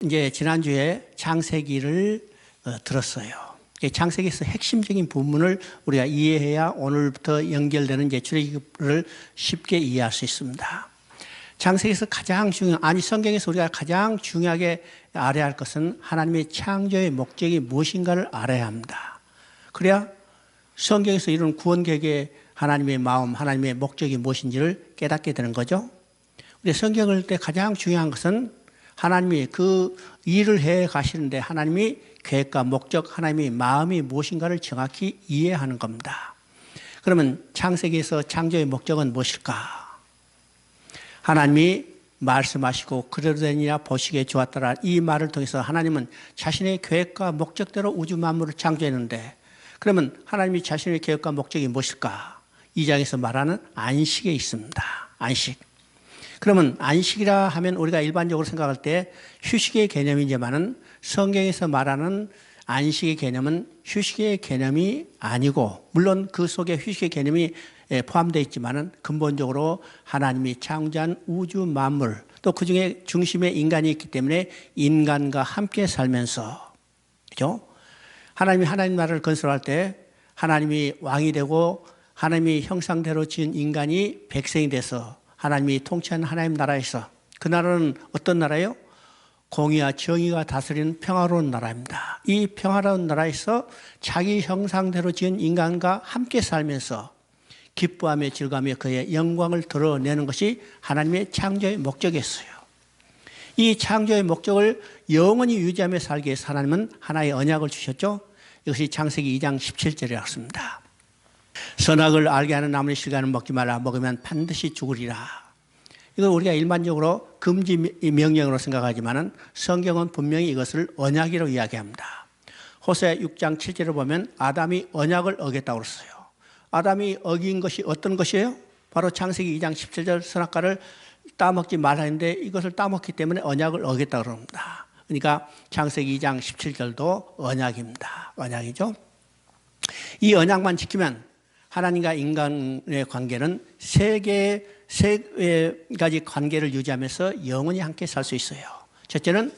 이제 지난주에 창세기를 들었어요. 창세기에서 핵심적인 부분을 우리가 이해해야 오늘부터 연결되는 이제 출애굽을 쉽게 이해할 수 있습니다. 창세기에서 성경에서 우리가 가장 중요하게 알아야 할 것은 하나님의 창조의 목적이 무엇인가를 알아야 합니다. 그래야 성경에서 이런 구원 계획의 하나님의 마음, 하나님의 목적이 무엇인지를 깨닫게 되는 거죠. 우리 성경을 때 가장 중요한 것은 하나님이 그 일을 해 가시는데 하나님이 계획과 목적, 하나님의 마음이 무엇인가를 정확히 이해하는 겁니다. 그러면 창세기에서 창조의 목적은 무엇일까? 하나님이 말씀하시고 그대로 되니라 보시기에 좋았더라. 이 말을 통해서 하나님은 자신의 계획과 목적대로 우주 만물을 창조했는데, 그러면 하나님이 자신의 계획과 목적이 무엇일까? 2장에서 말하는 안식에 있습니다. 안식. 그러면 안식이라 하면 우리가 일반적으로 생각할 때 휴식의 개념이지만은 성경에서 말하는 안식의 개념은 휴식의 개념이 아니고, 물론 그 속에 휴식의 개념이 포함되어 있지만은 근본적으로 하나님이 창조한 우주 만물, 또 그 중에 중심에 인간이 있기 때문에 인간과 함께 살면서, 그죠? 하나님 나라를 건설할 때 하나님이 왕이 되고 하나님이 형상대로 지은 인간이 백성이 돼서 하나님이 통치하는 하나님 나라에서, 그 나라는 어떤 나라예요? 공의와 정의가 다스리는 평화로운 나라입니다. 이 평화로운 나라에서 자기 형상대로 지은 인간과 함께 살면서 기뻐하며 즐거워하며 그의 영광을 드러내는 것이 하나님의 창조의 목적이었어요. 이 창조의 목적을 영원히 유지하며 살기 위해서 하나님은 하나의 언약을 주셨죠. 이것이 창세기 2장 17절이라고 씁니다. 선악을 알게 하는 나무의 실과는 먹지 말라. 먹으면 반드시 죽으리라. 이거 우리가 일반적으로 금지 명령으로 생각하지만은 성경은 분명히 이것을 언약이라고 이야기합니다. 호세아 6장 7절을 보면 아담이 언약을 어겼다고 그랬어요. 아담이 어긴 것이 어떤 것이에요? 바로 창세기 2장 17절 선악과를 따먹지 말라 했는데 이것을 따먹기 때문에 언약을 어겼다고 그럽니다. 그러니까 창세기 2장 17절도 언약입니다. 언약이죠. 이 언약만 지키면 하나님과 인간의 관계는 세 가지 관계를 유지하면서 영원히 함께 살 수 있어요. 첫째는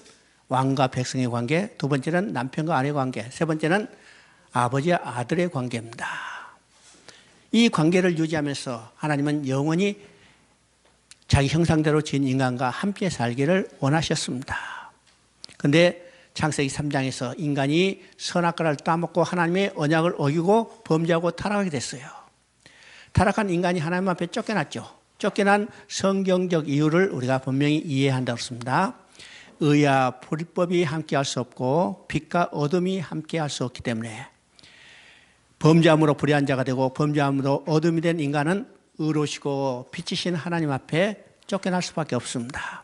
왕과 백성의 관계, 두 번째는 남편과 아내의 관계, 세 번째는 아버지와 아들의 관계입니다. 이 관계를 유지하면서 하나님은 영원히 자기 형상대로 지은 인간과 함께 살기를 원하셨습니다. 그런데 창세기 3장에서 인간이 선악과를 따먹고 하나님의 언약을 어기고 범죄하고 타락하게 됐어요. 타락한 인간이 하나님 앞에 쫓겨났죠. 쫓겨난 성경적 이유를 우리가 분명히 이해한다고 했습니다. 의와 불법이 함께할 수 없고 빛과 어둠이 함께할 수 없기 때문에 범죄함으로 불의한 자가 되고 범죄함으로 어둠이 된 인간은 의로우시고 빛이신 하나님 앞에 쫓겨날 수밖에 없습니다.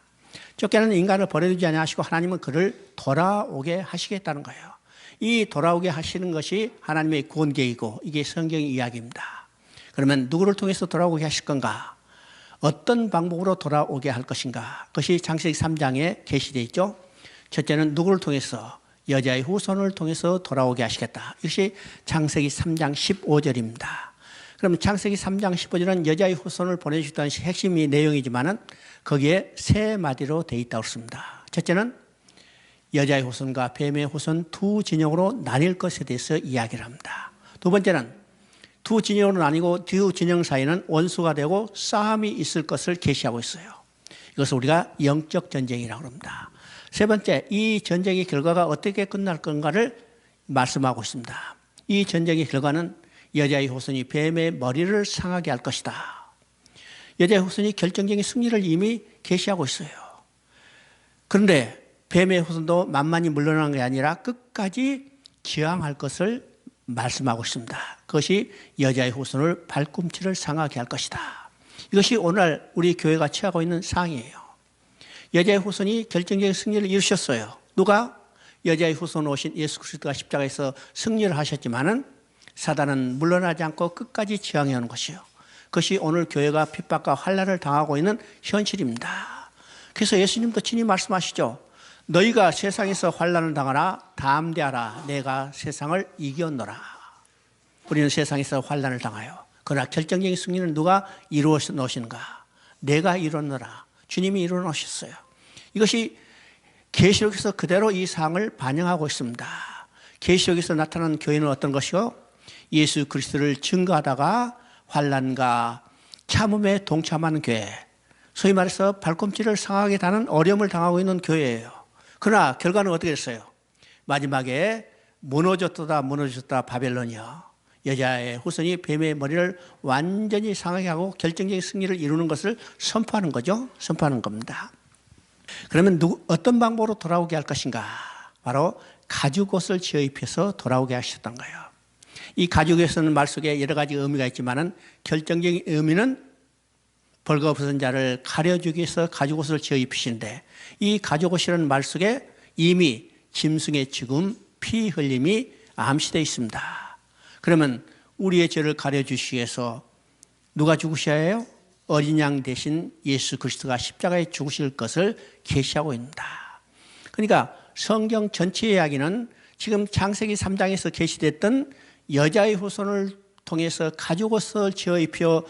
쫓겨난 인간을 버려두지 아니하시고 하나님은 그를 돌아오게 하시겠다는 거예요. 이 돌아오게 하시는 것이 하나님의 구원 계획이고 이게 성경의 이야기입니다. 그러면 누구를 통해서 돌아오게 하실 건가? 어떤 방법으로 돌아오게 할 것인가? 그것이 창세기 3장에 게시되어 있죠. 첫째는 누구를 통해서? 여자의 후손을 통해서 돌아오게 하시겠다. 이것이 창세기 3장 15절입니다. 그럼 창세기 3장 15절은 여자의 후손을 보내주셨다는 핵심이 내용이지만은 거기에 세 마디로 되어 있다고 했습니다. 첫째는 여자의 후손과 뱀의 후손 두 진영으로 나뉠 것에 대해서 이야기를 합니다. 두 번째는 두 진영으로 나뉘고 두 진영 사이는 원수가 되고 싸움이 있을 것을 계시하고 있어요. 이것을 우리가 영적 전쟁이라고 합니다. 세 번째, 이 전쟁의 결과가 어떻게 끝날 건가를 말씀하고 있습니다. 이 전쟁의 결과는 여자의 후손이 뱀의 머리를 상하게 할 것이다. 여자의 후손이 결정적인 승리를 이미 계시하고 있어요. 그런데 뱀의 후손도 만만히 물러나는 게 아니라 끝까지 저항할 것을 말씀하고 있습니다. 그것이 여자의 후손을 발꿈치를 상하게 할 것이다. 이것이 오늘 우리 교회가 취하고 있는 상황이에요. 여자의 후손이 결정적인 승리를 이루셨어요. 누가? 여자의 후손 오신 예수 그리스도가 십자가에서 승리를 하셨지만은 사단은 물러나지 않고 끝까지 저항해 오는 것이요. 그것이 오늘 교회가 핍박과 환난을 당하고 있는 현실입니다. 그래서 예수님도 친히 말씀하시죠. 너희가 세상에서 환난을 당하나 담대하라. 내가 세상을 이겼노라. 우리는 세상에서 환난을 당하여. 그러나 결정적인 승리는 누가 이루어 놓으시는가? 내가 이뤘노라. 주님이 이루어 놓으셨어요. 이것이 계시록에서 그대로 이 사항을 반영하고 있습니다. 계시록에서 나타난 교회는 어떤 것이요? 예수 그리스도를 증거하다가 환난과 참음에 동참하는 교회, 소위 말해서 발꿈치를 상하게 다는 어려움을 당하고 있는 교회예요. 그러나 결과는 어떻게 됐어요? 마지막에 무너졌다 바벨론이요. 여자의 후손이 뱀의 머리를 완전히 상하게 하고 결정적인 승리를 이루는 것을 선포하는 거죠. 선포하는 겁니다. 그러면 어떤 방법으로 돌아오게 할 것인가? 바로 가죽옷을 지어 입혀서 돌아오게 하셨던 거예요. 이 가죽에서는 말 속에 여러 가지 의미가 있지만은 결정적인 의미는 벌거벗은 자를 가려주기 위해서 가죽옷을 지어 입히시는데, 이 가죽옷이라는 말 속에 이미 짐승의 죽음, 피 흘림이 암시되어 있습니다. 그러면 우리의 죄를 가려주시기 위해서 누가 죽으셔야 해요? 어린 양 대신 예수 그리스도가 십자가에 죽으실 것을 계시하고 있습니다. 그러니까 성경 전체 이야기는 지금 창세기 3장에서 계시됐던 여자의 후손을 통해서 가죽옷을 지어 입혀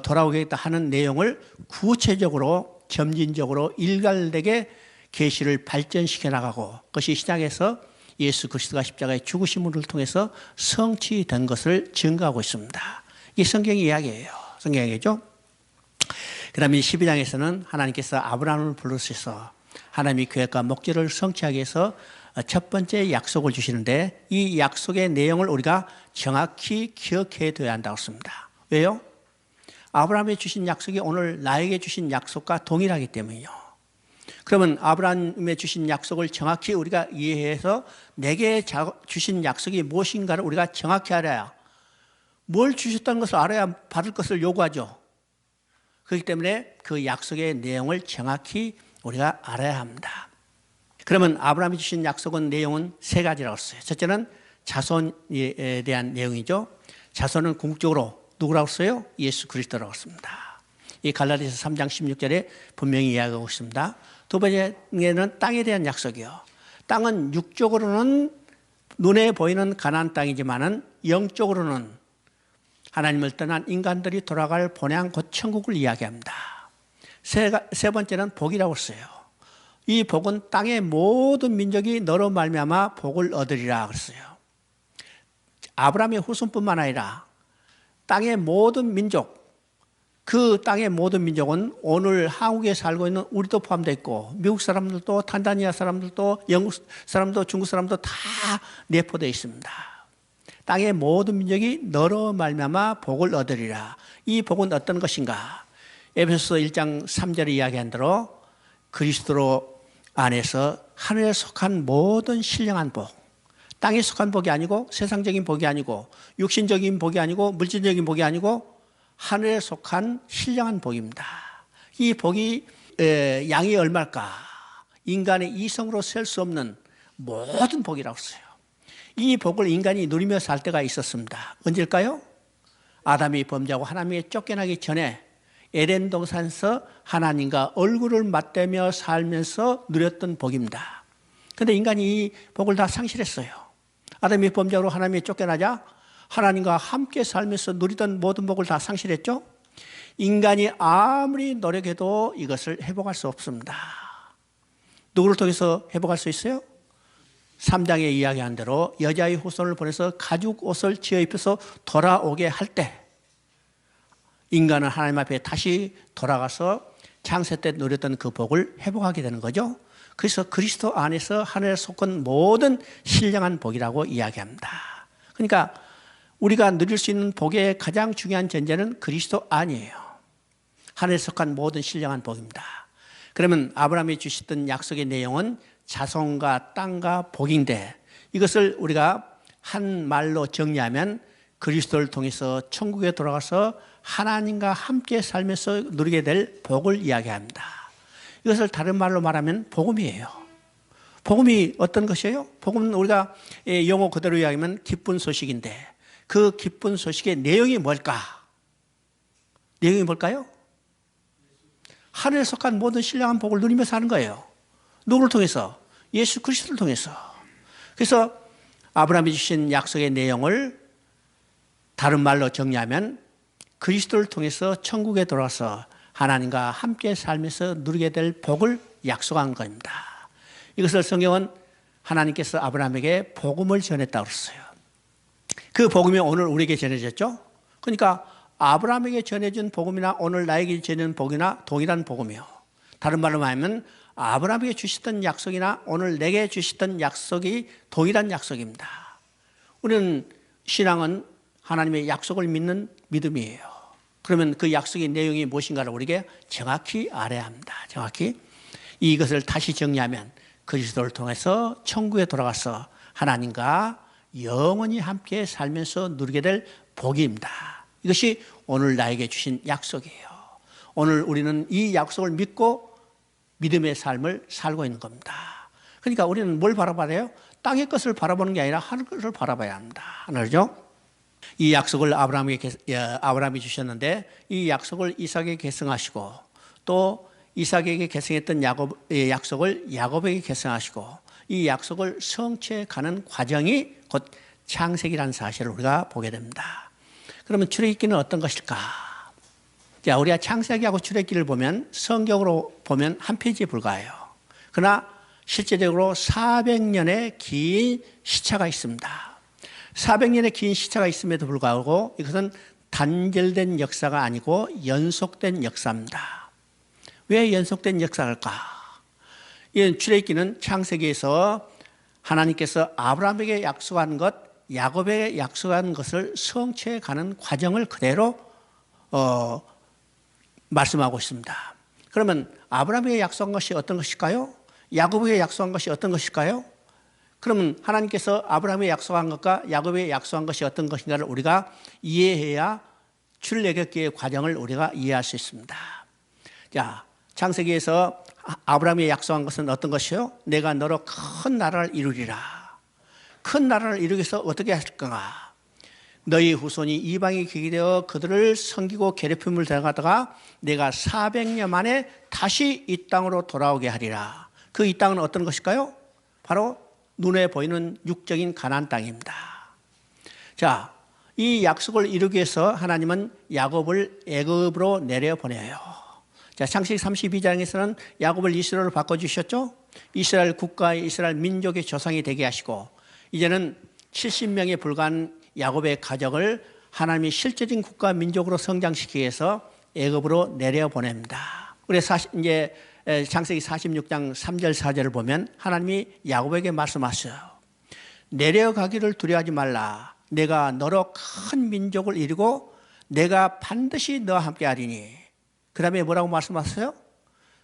돌아오겠다 하는 내용을 구체적으로 점진적으로 일관되게 계시를 발전시켜 나가고, 그것이 시작해서 예수 그리스도가 십자가에 죽으심을 통해서 성취된 것을 증거하고 있습니다. 이게 성경의 이야기예요. 성경의 이야기죠. 그 다음에 12장에서는 하나님께서 아브라함을 부르셔서 하나님이 계획과 목적을 성취하기 위해서 첫 번째 약속을 주시는데, 이 약속의 내용을 우리가 정확히 기억해 둬야 한다고 했습니다. 왜요? 아브라함에 주신 약속이 오늘 나에게 주신 약속과 동일하기 때문이요. 그러면 아브라함에 주신 약속을 정확히 우리가 이해해서 내게 주신 약속이 무엇인가를 우리가 정확히 알아야, 뭘 주셨다는 것을 알아야 받을 것을 요구하죠. 그렇기 때문에 그 약속의 내용을 정확히 우리가 알아야 합니다. 그러면 아브라함이 주신 약속은 내용은 세 가지라고 했어요. 첫째는 자손에 대한 내용이죠. 자손은 궁극적으로 누구라고 했어요? 예수 그리스도라고 했습니다. 이 갈라디아서 3장 16절에 분명히 이야기하고 있습니다. 두 번째는 땅에 대한 약속이요. 땅은 육적으로는 눈에 보이는 가나안 땅이지만은 영적으로는 하나님을 떠난 인간들이 돌아갈 본향 곧 천국을 이야기합니다. 세 번째는 복이라고 했어요. 이 복은 땅의 모든 민족이 너로 말미암아 복을 얻으리라 그랬어요. 아브라함의 후손뿐만 아니라 땅의 모든 민족, 그 땅의 모든 민족은 오늘 한국에 살고 있는 우리도 포함되어 있고, 미국 사람들도, 탄자니아 사람들도, 영국 사람도, 중국 사람도 다 내포되어 있습니다. 땅의 모든 민족이 너로 말미암아 복을 얻으리라. 이 복은 어떤 것인가? 에베소서 1장 3절에 이야기한 대로 그리스도로 안에서 하늘에 속한 모든 신령한 복, 땅에 속한 복이 아니고 세상적인 복이 아니고 육신적인 복이 아니고 물질적인 복이 아니고 하늘에 속한 신령한 복입니다. 이 복이 양이 얼마일까? 인간의 이성으로 셀 수 없는 모든 복이라고 써요. 이 복을 인간이 누리며 살 때가 있었습니다. 언제일까요? 아담이 범죄하고 하나님에 쫓겨나기 전에 에덴 동산에서 하나님과 얼굴을 맞대며 살면서 누렸던 복입니다. 그런데 인간이 이 복을 다 상실했어요. 아담이 범죄로 하나님에 쫓겨나자 하나님과 함께 살면서 누리던 모든 복을 다 상실했죠. 인간이 아무리 노력해도 이것을 회복할 수 없습니다. 누구를 통해서 회복할 수 있어요? 3장에 이야기한 대로 여자의 후손을 보내서 가죽 옷을 지어 입혀서 돌아오게 할 때 인간은 하나님 앞에 다시 돌아가서 창세 때 누렸던 그 복을 회복하게 되는 거죠. 그래서 그리스도 안에서 하늘에 속한 모든 신령한 복이라고 이야기합니다. 그러니까 우리가 누릴 수 있는 복의 가장 중요한 전제는 그리스도 안이에요. 하늘에 속한 모든 신령한 복입니다. 그러면 아브라함이 주셨던 약속의 내용은 자손과 땅과 복인데, 이것을 우리가 한 말로 정리하면 그리스도를 통해서 천국에 돌아가서 하나님과 함께 살면서 누리게 될 복을 이야기합니다. 이것을 다른 말로 말하면 복음이에요. 복음이 어떤 것이에요? 복음은 우리가 영어 그대로 이야기하면 기쁜 소식인데, 그 기쁜 소식의 내용이 뭘까? 내용이 뭘까요? 하늘에 속한 모든 신령한 복을 누리며 사는 거예요. 누구를 통해서? 예수 그리스도를 통해서. 그래서 아브라함이 주신 약속의 내용을 다른 말로 정리하면 그리스도를 통해서 천국에 돌아서 하나님과 함께 살면서 누리게 될 복을 약속한 겁니다. 이것을 성경은 하나님께서 아브라함에게 복음을 전했다고 그랬어요. 그 복음이 오늘 우리에게 전해졌죠. 그러니까 아브라함에게 전해준 복음이나 오늘 나에게 전해진 복음이나 동일한 복음이요. 다른 말로 하면 아브라함에게 주셨던 약속이나 오늘 내게 주셨던 약속이 동일한 약속입니다. 우리는 신앙은 하나님의 약속을 믿는 믿음이에요. 그러면 그 약속의 내용이 무엇인가를 우리에게 정확히 알아야 합니다. 정확히 이것을 다시 정리하면 그리스도를 통해서 천국에 돌아가서 하나님과 영원히 함께 살면서 누리게 될 복입니다. 이것이 오늘 나에게 주신 약속이에요. 오늘 우리는 이 약속을 믿고 믿음의 삶을 살고 있는 겁니다. 그러니까 우리는 뭘 바라봐야 해요? 땅의 것을 바라보는 게 아니라 하늘 것을 바라봐야 합니다. 하늘죠? 이 약속을 아브라함이 주셨는데 이 약속을 이삭에게 계승하시고 또 이삭에게 계승했던 야곱의 약속을 야곱에게 계승하시고 이 약속을 성취해가는 과정이 곧 창세기라는 사실을 우리가 보게 됩니다. 그러면 출애굽기는 어떤 것일까? 자, 우리가 창세기하고 출애굽기를 보면 성경으로 보면 한 페이지에 불과해요. 그러나 실제적으로 400년의 긴 시차가 있습니다. 400년의 긴 시차가 있음에도 불구하고 이것은 단절된 역사가 아니고 연속된 역사입니다. 왜 연속된 역사일까? 이 출애굽기는 창세기에서 하나님께서 아브라함에게 약속한 것, 야곱에게 약속한 것을 성취해 가는 과정을 그대로 말씀하고 있습니다. 그러면 아브라함에게 약속한 것이 어떤 것일까요? 야곱에게 약속한 것이 어떤 것일까요? 그러면 하나님께서 아브라함에게 약속한 것과 야곱에게 약속한 것이 어떤 것인가를 우리가 이해해야 출애굽기의 과정을 우리가 이해할 수 있습니다. 자, 창세기에서 아브라함에게 약속한 것은 어떤 것이요? 내가 너로 큰 나라를 이루리라. 큰 나라를 이루기 위해서 어떻게 하실까? 너희 후손이 이방에 귀게 되어 그들을 섬기고 괴롭힘을 당하다가 내가 400년 만에 다시 이 땅으로 돌아오게 하리라. 그 이 땅은 어떤 것일까요? 바로 눈에 보이는 육적인 가나안 땅입니다. 자, 이 약속을 이루기 위해서 하나님은 야곱을 애굽으로 내려보내요. 자, 창세기 32장에서는 야곱을 이스라엘로 바꿔주셨죠. 이스라엘 국가의 이스라엘 민족의 조상이 되게 하시고 이제는 70명에 불과한 야곱의 가족을 하나님이 실제적인 국가 민족으로 성장시키기 위해서 애굽으로 내려보냅니다. 우리 이제 창세기 46장 3절 4절을 보면 하나님이 야곱에게 말씀하셔요. 내려가기를 두려워하지 말라. 내가 너로 큰 민족을 이루고 내가 반드시 너와 함께 하리니. 그 다음에 뭐라고 말씀하셨어요?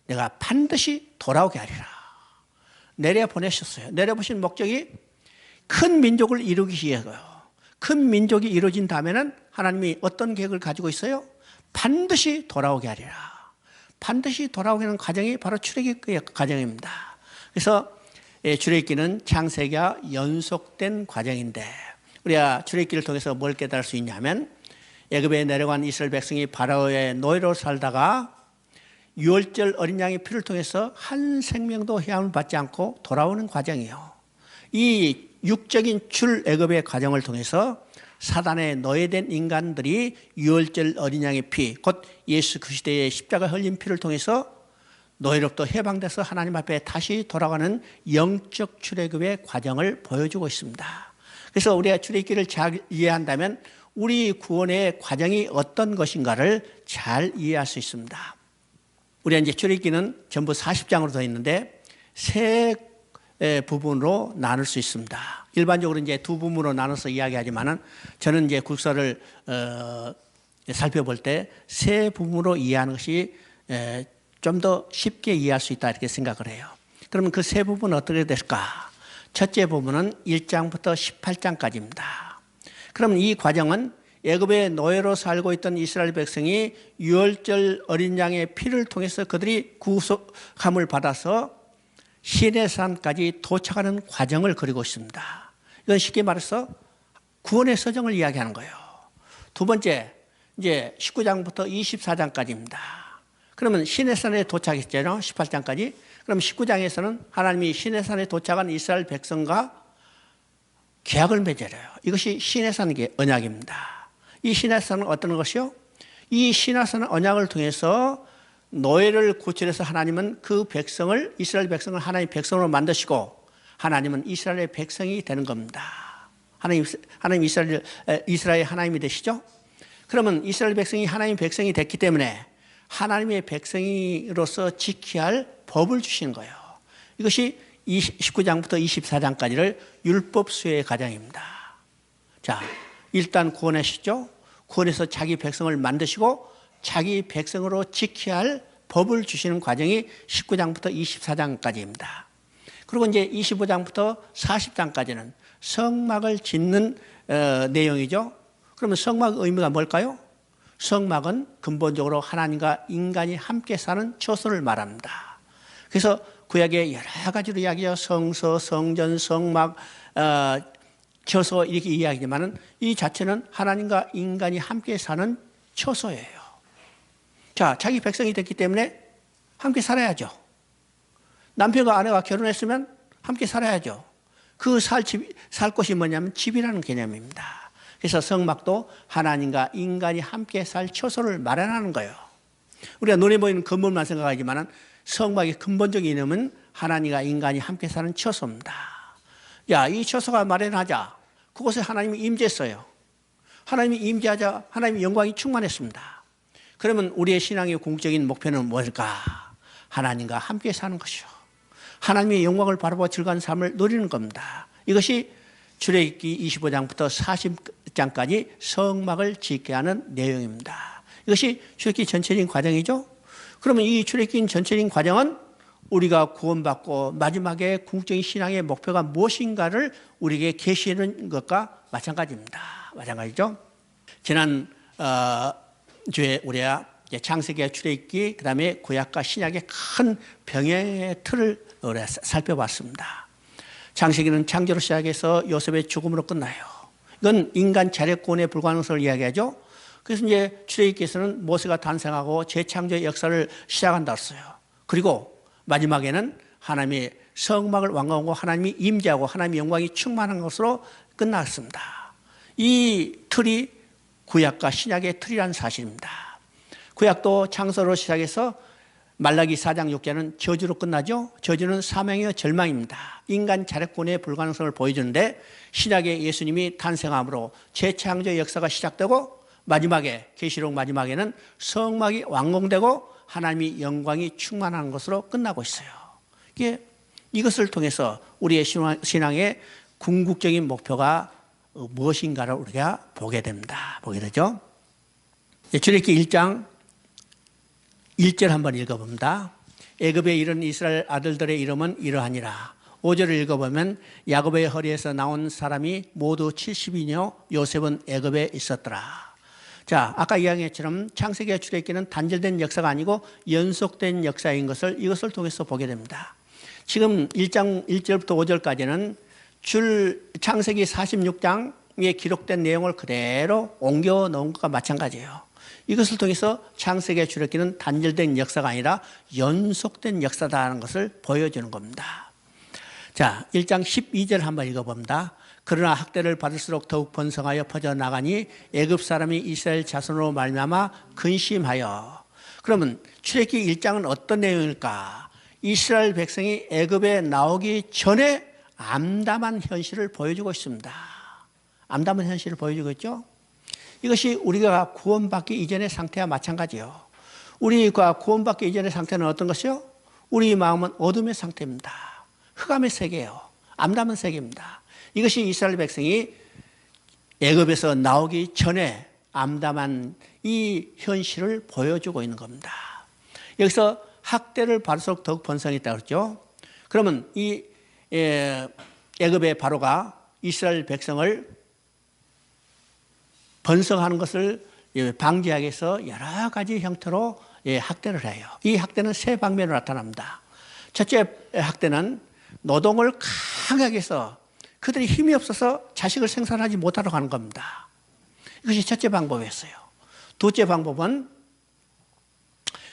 내가 반드시 돌아오게 하리라. 내려보내셨어요. 내려보신 목적이 큰 민족을 이루기 위해서요. 큰 민족이 이루어진 다음에는 하나님이 어떤 계획을 가지고 있어요? 반드시 돌아오게 하리라. 반드시 돌아오게 하는 과정이 바로 출애굽기의 과정입니다. 그래서 출애굽기는 창세기와 연속된 과정인데 우리가 출애굽기를 통해서 뭘 깨달을 수 있냐면 애굽에 내려간 이스라엘 백성이 바로의 노예로 살다가 유월절 어린 양의 피를 통해서 한 생명도 해함을 받지 않고 돌아오는 과정이에요. 이 육적인 출애굽의 과정을 통해서 사단에 노예된 인간들이 유월절 어린 양의 피, 곧 예수 그리스도의 십자가 흘린 피를 통해서 노예로부터 해방돼서 하나님 앞에 다시 돌아가는 영적 출애굽의 과정을 보여주고 있습니다. 그래서 우리가 출애굽기를 잘 이해한다면 우리 구원의 과정이 어떤 것인가를 잘 이해할 수 있습니다. 우리가 이제 출애굽기는 전부 40장으로 되어 있는데 세 부분으로 나눌 수 있습니다. 일반적으로 이제 두 부분으로 나눠서 이야기하지만은 저는 이제 국사를 살펴볼 때 세 부분으로 이해하는 것이 좀 더 쉽게 이해할 수 있다 이렇게 생각을 해요. 그러면 그 세 부분은 어떻게 될까? 첫째 부분은 1장부터 18장까지입니다. 그럼 이 과정은 애굽의 노예로 살고 있던 이스라엘 백성이 유월절 어린 양의 피를 통해서 그들이 구속함을 받아서 시내산까지 도착하는 과정을 그리고 있습니다. 이건 쉽게 말해서 구원의 서정을 이야기하는 거예요. 두 번째, 이제 19장부터 24장까지입니다. 그러면 시내산에 도착했잖아요. 18장까지. 그럼 19장에서는 하나님이 시내산에 도착한 이스라엘 백성과 계약을 맺어요. 이것이 시내산의 언약입니다. 이 시내산은 어떤 것이요? 이 시내산 언약을 통해서 노예를 구출해서 하나님은 그 백성을, 이스라엘 백성을 하나님의 백성으로 만드시고 하나님은 이스라엘의 백성이 되는 겁니다. 하나님 이스라엘 하나님이 되시죠? 그러면 이스라엘 백성이 하나님의 백성이 됐기 때문에 하나님의 백성으로서 지켜야 할 법을 주시는 거예요. 이것이 19장부터 24장까지를 율법 수혜의 과정입니다. 자, 일단 구원하시죠. 구원해서 자기 백성을 만드시고 자기 백성으로 지켜야 할 법을 주시는 과정이 19장부터 24장까지입니다. 그리고 이제 25장부터 40장까지는 성막을 짓는 내용이죠. 그러면 성막 의미가 뭘까요? 성막은 근본적으로 하나님과 인간이 함께 사는 처소를 말합니다. 그래서 구약에 여러 가지로 이야기해요. 성서, 성전, 성막, 처소 이렇게 이야기지만은 이 자체는 하나님과 인간이 함께 사는 처소예요. 자, 자기 백성이 됐기 때문에 함께 살아야죠. 남편과 아내가 결혼했으면 함께 살아야죠. 그 살 곳이 뭐냐면 집이라는 개념입니다. 그래서 성막도 하나님과 인간이 함께 살 처소를 마련하는 거예요. 우리가 눈에 보이는 건물만 생각하지만 성막의 근본적인 이념은 하나님과 인간이 함께 사는 처소입니다. 야, 이 처소가 마련하자. 그곳에 하나님이 임재했어요. 하나님이 임재하자 하나님의 영광이 충만했습니다. 그러면 우리의 신앙의 궁극적인 목표는 뭘까? 하나님과 함께 사는 것이요. 하나님의 영광을 바라보고 즐거운 삶을 누리는 겁니다. 이것이 출애굽기 25장부터 40장까지 성막을 짓게 하는 내용입니다. 이것이 출애굽기 전체적인 과정이죠. 그러면 이 출애굽기 전체적인 과정은 우리가 구원받고 마지막에 궁극적인 신앙의 목표가 무엇인가를 우리에게 계시하는 것과 마찬가지입니다. 마찬가지죠. 지난 주에 우리가 창세기와 출애굽기 그다음에 구약과 신약의 큰 병행의 틀을 우리가 살펴봤습니다. 창세기는 창조로 시작해서 요셉의 죽음으로 끝나요. 이건 인간 자력권에 불과한 것을 이야기하죠. 그래서 이제 출애굽기에서는 모세가 탄생하고 재창조의 역사를 시작한다 했어요. 그리고 마지막에는 하나님의 성막을 완공하고 하나님이 임재하고 하나님의 영광이 충만한 것으로 끝났습니다. 이 틀이 구약과 신약의 틀이라는 사실입니다. 구약도 창세로 시작해서 말라기 4장 6절은 저주로 끝나죠. 저주는 사명이요 절망입니다. 인간 자력권의 불가능성을 보여주는데 신약의 예수님이 탄생함으로 재창조의 역사가 시작되고 마지막에 계시록 마지막에는 성막이 완공되고 하나님의 영광이 충만한 것으로 끝나고 있어요. 이것을 통해서 우리의 신앙의 궁극적인 목표가 무엇인가를 우리가 보게 됩니다. 보게 되죠. 출애굽기 1장 1절 한번 읽어봅니다. 애굽에 이른 이스라엘 아들들의 이름은 이러하니라. 5절을 읽어보면 야곱의 허리에서 나온 사람이 모두 70이뇨 요셉은 애굽에 있었더라. 자, 아까 이야기했처럼 창세기와 출애굽기는 단절된 역사가 아니고 연속된 역사인 것을 이것을 통해서 보게 됩니다. 지금 1장 1절부터 5절까지는 창세기 46장에 기록된 내용을 그대로 옮겨 놓은 것과 마찬가지예요. 이것을 통해서 창세기와 출애굽기는 단절된 역사가 아니라 연속된 역사다라는 것을 보여주는 겁니다. 자, 1장 12절 한번 읽어봅니다. 그러나 학대를 받을수록 더욱 번성하여 퍼져나가니 애굽 사람이 이스라엘 자손으로 말미암아 근심하여. 그러면 출애굽기 1장은 어떤 내용일까? 이스라엘 백성이 애굽에 나오기 전에 암담한 현실을 보여주고 있습니다. 암담한 현실을 보여주고 있죠. 이것이 우리가 구원받기 이전의 상태와 마찬가지요. 우리가 구원받기 이전의 상태는 어떤 것이요? 우리 마음은 어둠의 상태입니다. 흑암의 세계예요. 암담한 세계입니다. 이것이 이스라엘 백성이 애굽에서 나오기 전에 암담한 이 현실을 보여주고 있는 겁니다. 여기서 학대를 받을수록 더욱 번성했다고 그랬죠. 그러면 이 애굽의 바로가 이스라엘 백성을 번성하는 것을 방지하기 위해서 여러 가지 형태로 학대를 해요. 이 학대는 세 방면으로 나타납니다. 첫째 학대는 노동을 강하게 해서 그들이 힘이 없어서 자식을 생산하지 못하도록 하는 겁니다. 이것이 첫째 방법이었어요. 둘째 방법은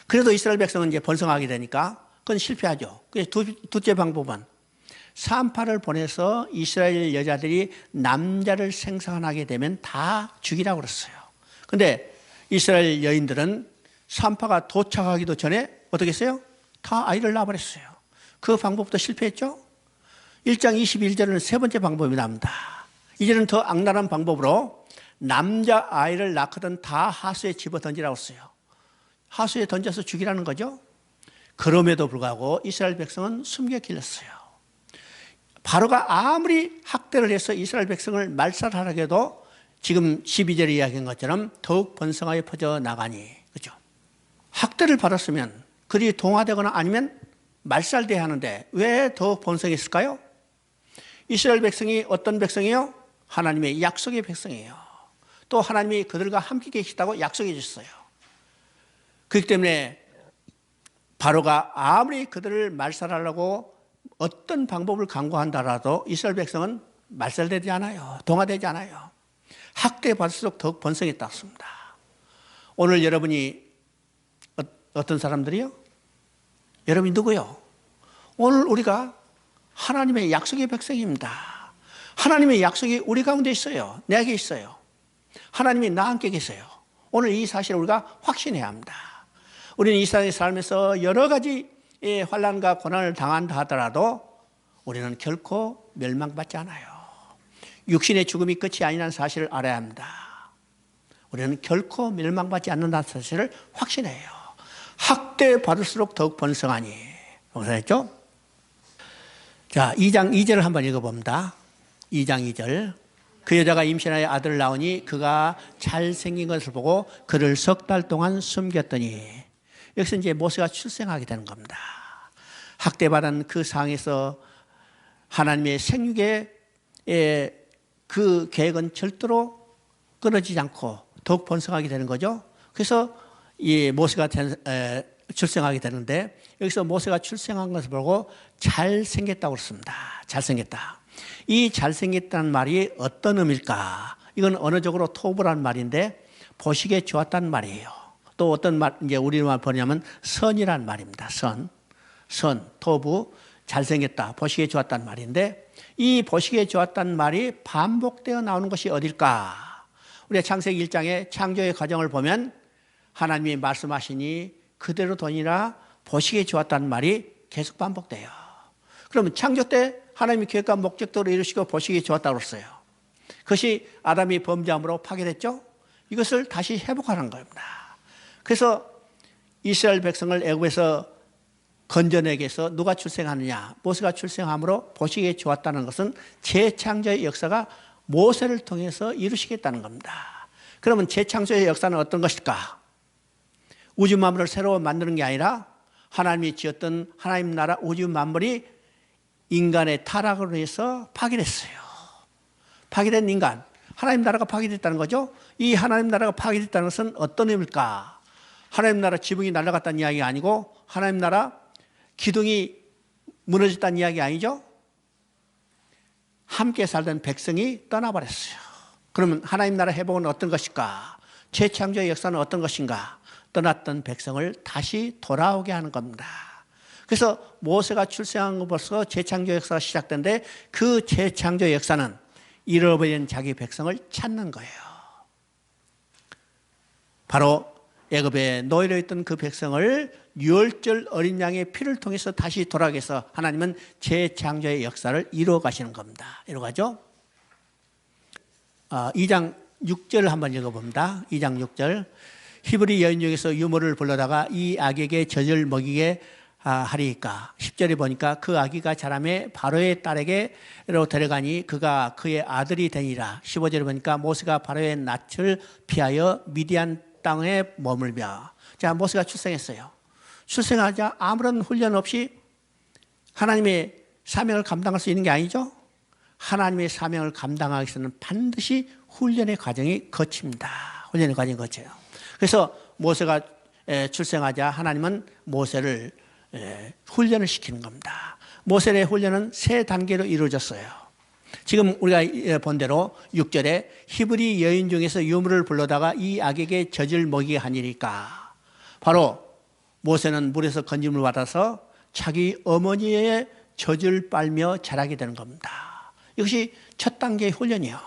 그래도 이스라엘 백성은 이제 번성하게 되니까 그건 실패하죠. 그래서 둘째 방법은 산파를 보내서 이스라엘 여자들이 남자를 생산하게 되면 다 죽이라고 그랬어요. 그런데 이스라엘 여인들은 산파가 도착하기도 전에 어떻게 했어요? 다 아이를 낳아버렸어요. 그 방법도 실패했죠. 1장 21절은 세 번째 방법이 나옵니다. 이제는 더 악랄한 방법으로 남자 아이를 낳거든 다 하수에 집어 던지라고 했어요. 하수에 던져서 죽이라는 거죠. 그럼에도 불구하고 이스라엘 백성은 숨겨 길렀어요. 바로가 아무리 학대를 해서 이스라엘 백성을 말살하라고 해도 지금 12절에 이야기한 것처럼 더욱 번성하여 퍼져 나가니, 그죠? 학대를 받았으면 그들이 동화되거나 아니면 말살돼야 하는데 왜 더욱 번성했을까요? 이스라엘 백성이 어떤 백성이에요? 하나님의 약속의 백성이에요. 또 하나님이 그들과 함께 계시다고 약속해 주셨어요. 그렇기 때문에 바로가 아무리 그들을 말살하려고 어떤 방법을 강구한다라도 이스라엘 백성은 말살되지 않아요. 동화되지 않아요. 학대받을수록 더욱 번성했다고 했습니다. 오늘 여러분이 어떤 사람들이요? 여러분이 누구요? 오늘 우리가 하나님의 약속의 백성입니다. 하나님의 약속이 우리 가운데 있어요. 내게 있어요. 하나님이 나와 함께 계세요. 오늘 이 사실을 우리가 확신해야 합니다. 우리는 이 세상에 살면서 여러 가지 환난과 고난을 당한다 하더라도 우리는 결코 멸망받지 않아요. 육신의 죽음이 끝이 아니라는 사실을 알아야 합니다. 우리는 결코 멸망받지 않는다는 사실을 확신해요. 학대받을수록 더욱 번성하니. 동사했죠? 자, 2장 2절을 한번 읽어봅니다. 2장 2절. 그 여자가 임신하여 아들을 낳으니 그가 잘생긴 것을 보고 그를 3달 동안 숨겼더니, 여기서 이제 모세가 출생하게 되는 겁니다. 학대받은 그 상황에서 하나님의 생육의 그 계획은 절대로 끊어지지 않고 더욱 번성하게 되는 거죠. 그래서 이 모세가 출생하게 되는데, 여기서 모세가 출생한 것을 보고 잘생겼다고 그랬습니다. 잘생겼다. 이 잘생겼다는 말이 어떤 의미일까? 이건 언어적으로 토부라는 말인데 보시기에 좋았다는 말이에요. 또 어떤 말, 이제 우리말 번역하면 선이라는 말입니다. 선, 토부, 잘생겼다, 보시기에 좋았다는 말인데, 이 보시기에 좋았다는 말이 반복되어 나오는 것이 어딜까? 우리가 창세기 1장의 창조의 과정을 보면 하나님이 말씀하시니 그대로 되니라 보시기에 좋았다는 말이 계속 반복돼요. 그러면 창조 때 하나님이 계획과 목적대로 이루시고 보시기에 좋았다고 했어요. 그것이 아담이 범죄함으로 파괴됐죠. 이것을 다시 회복하는 겁니다. 그래서 이스라엘 백성을 애굽에서 건져내기 위해서 누가 출생하느냐? 모세가 출생함으로 보시기에 좋았다는 것은 재창조의 역사가 모세를 통해서 이루시겠다는 겁니다. 그러면 재창조의 역사는 어떤 것일까? 우주 만물을 새로 만드는 게 아니라 하나님이 지었던 하나님 나라 우주 만물이 인간의 타락으로 해서 파괴됐어요. 파괴된 인간, 하나님 나라가 파괴됐다는 거죠. 이 하나님 나라가 파괴됐다는 것은 어떤 의미일까? 하나님 나라 지붕이 날아갔다는 이야기가 아니고 하나님 나라 기둥이 무너졌다는 이야기 아니죠. 함께 살던 백성이 떠나버렸어요. 그러면 하나님 나라 회복은 어떤 것일까? 재창조의 역사는 어떤 것인가? 떠났던 백성을 다시 돌아오게 하는 겁니다. 그래서 모세가 출생한 것으로서 재창조 역사가 시작된데, 그 재창조 역사는 잃어버린 자기 백성을 찾는 거예요. 바로 애굽에 노예로 있던 그 백성을 유월절 어린 양의 피를 통해서 다시 돌아오게 해서 하나님은 재창조의 역사를 이루어 가시는 겁니다. 이루어 가죠. 2장 6절을 한번 읽어봅니다. 2장 6절. 히브리 여인 중에서 유모를 불러다가 이 아기에게 젖을 먹이게 하리까. 10절에 보니까 그 아기가 자라매 바로의 딸에게로 데려가니 그가 그의 아들이 되니라. 15절에 보니까 모세가 바로의 낯을 피하여 미디안 땅에 머물며. 자, 모세가 출생했어요. 출생하자 아무런 훈련 없이 하나님의 사명을 감당할 수 있는 게 아니죠. 하나님의 사명을 감당하기 위해서는 반드시 훈련의 과정이 거칩니다. 훈련의 과정이 거쳐요. 그래서 모세가 출생하자 하나님은 모세를 훈련을 시키는 겁니다. 모세의 훈련은 세 단계로 이루어졌어요. 지금 우리가 본 대로 6절에 히브리 여인 중에서 유물을 불러다가 이 아기에게 젖을 먹이게 하니까, 바로 모세는 물에서 건짐을 받아서 자기 어머니의 젖을 빨며 자라게 되는 겁니다. 이것이 첫 단계의 훈련이에요.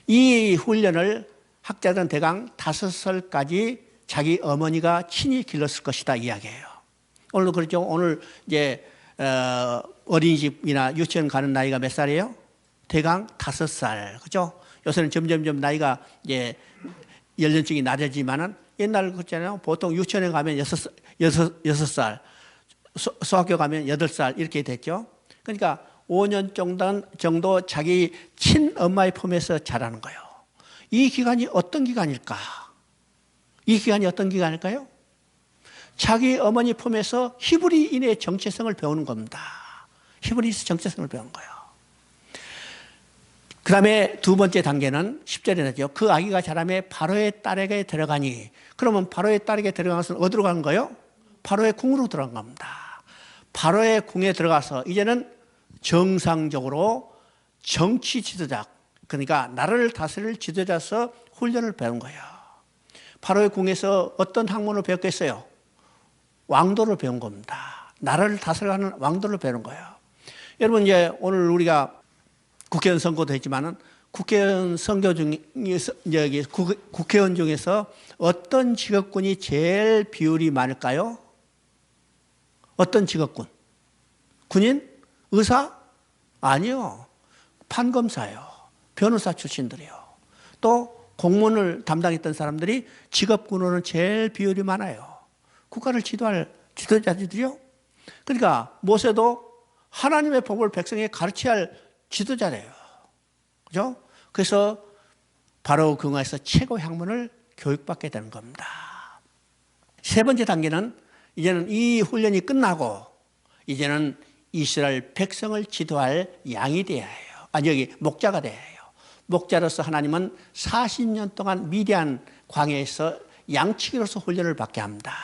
이 훈련을 학자들은 대강 5살까지 자기 어머니가 친히 길렀을 것이다 이야기해요. 오늘도 그렇죠. 오늘 이제 어린이집이나 유치원 가는 나이가 몇 살이에요? 대강 5살, 그죠? 요새는 점점점 나이가 이제 연령층이 낮아지만은 옛날 그렇잖아요. 보통 유치원에 가면 6살, 소학교 가면 8살 이렇게 됐죠. 그러니까 5년 정도 자기 친엄마의 품에서 자라는 거예요. 이 기간이 어떤 기간일까? 이 기간이 어떤 기간일까요? 자기 어머니 품에서 히브리인의 정체성을 배우는 겁니다. 히브리인의 정체성을 배우는 거예요. 그 다음에 두 번째 단계는 10절에 나죠. 그 아기가 자라매 바로의 딸에게 들어가니, 그러면 바로의 딸에게 들어간 것은 어디로 가는 거예요? 바로의 궁으로 들어간 겁니다. 바로의 궁에 들어가서 이제는 정상적으로 정치 지도자, 그러니까 나라를 다스릴 지도자로서 훈련을 배운 거예요. 바로의 궁에서 어떤 학문을 배웠겠어요? 왕도를 배운 겁니다. 나라를 다스려가는 왕도를 배우는 거예요. 여러분, 이제 오늘 우리가 국회의원 선거도 했지만은 국회의원 선거 중에서, 국회의원 중에서 어떤 직업군이 제일 비율이 많을까요? 어떤 직업군? 군인? 의사? 아니요. 판검사예요. 변호사 출신들이요. 또 공무원을 담당했던 사람들이 직업군으로는 제일 비율이 많아요. 국가를 지도할 지도자들이요. 그러니까 모세도 하나님의 법을 백성에게 가르쳐야 할 지도자래요. 그죠? 그래서 바로 궁에서 최고 학문을 교육받게 되는 겁니다. 세 번째 단계는 이제는 이 훈련이 끝나고 이제는 이스라엘 백성을 지도할 양이 되어야 해요. 아니, 여기 목자가 되어야 해요. 목자로서 하나님은 40년 동안 미디안 광야에서 양치기로서 훈련을 받게 합니다.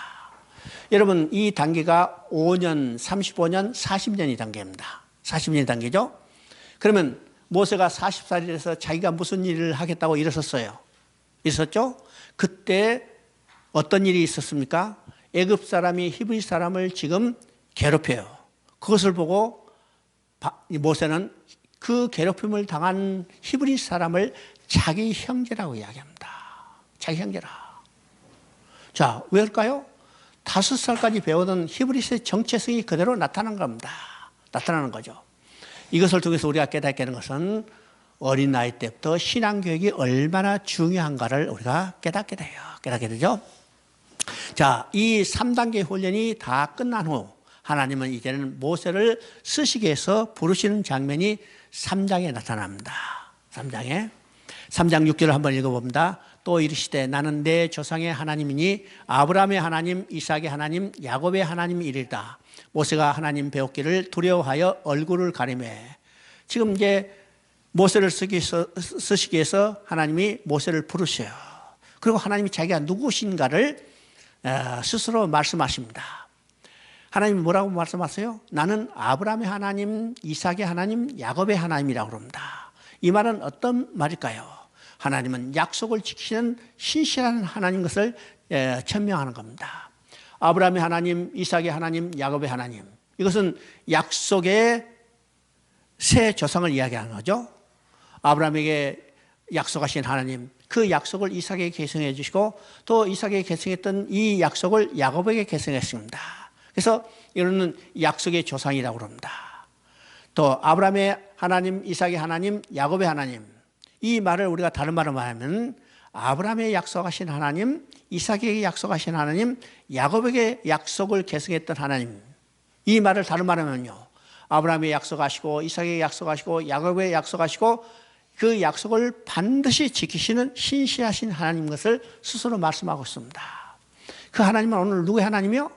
여러분, 이 단계가 5년, 35년, 40년이 단계입니다. 40년이 단계죠? 그러면 모세가 40살이 돼서 자기가 무슨 일을 하겠다고 일어섰어요. 있었죠? 그때 어떤 일이 있었습니까? 애굽 사람이 히브리 사람을 지금 괴롭혀요. 그것을 보고 모세는 그 괴롭힘을 당한 히브리 사람을 자기 형제라고 이야기합니다. 자기 형제라. 자, 왜일까요? 5살까지 배우던 히브리스의 정체성이 그대로 나타난 겁니다. 나타나는 거죠. 이것을 통해서 우리가 깨닫게 되는 것은 어린 나이 때부터 신앙교육이 얼마나 중요한가를 우리가 깨닫게 돼요. 깨닫게 되죠. 자, 이 3단계 훈련이 다 끝난 후 하나님은 이제는 모세를 쓰시기에서 부르시는 장면이 3장에 나타납니다. 3장 6절을 한번 읽어봅니다. 또 이르시되 나는 내 조상의 하나님이니 아브라함의 하나님, 이삭의 하나님, 야곱의 하나님이리다. 모세가 하나님 배웠기를 두려워하여 얼굴을 가리매. 지금 이제 모세를 쓰시기 위해서 하나님이 모세를 부르셔요. 그리고 하나님이 자기가 누구신가를 스스로 말씀하십니다. 하나님이 뭐라고 말씀하세요? 나는 아브라함의 하나님, 이삭의 하나님, 야곱의 하나님이라고 그럽니다. 이 말은 어떤 말일까요? 하나님은 약속을 지키시는 신실한 하나님 것을 천명하는 겁니다. 아브라함의 하나님, 이삭의 하나님, 야곱의 하나님. 이것은 약속의 새 조상을 이야기하는 거죠. 아브라함에게 약속하신 하나님, 그 약속을 이삭에게 계승해 주시고 또 이삭에게 계승했던 이 약속을 야곱에게 계승했습니다. 그래서 이거는 약속의 조상이라고 합니다. 또 아브라함의 하나님, 이삭의 하나님, 야곱의 하나님. 이 말을 우리가 다른 말로 말하면 아브라함에게 약속하신 하나님, 이삭에게 약속하신 하나님, 야곱에게 약속을 계승했던 하나님. 이 말을 다른 말로 하면요. 아브라함에게 약속하시고 이삭에게 약속하시고 야곱에게 약속하시고 그 약속을 반드시 지키시는 신실하신 하나님 것을 스스로 말씀하고 있습니다. 그 하나님은 오늘 누구의 하나님이요?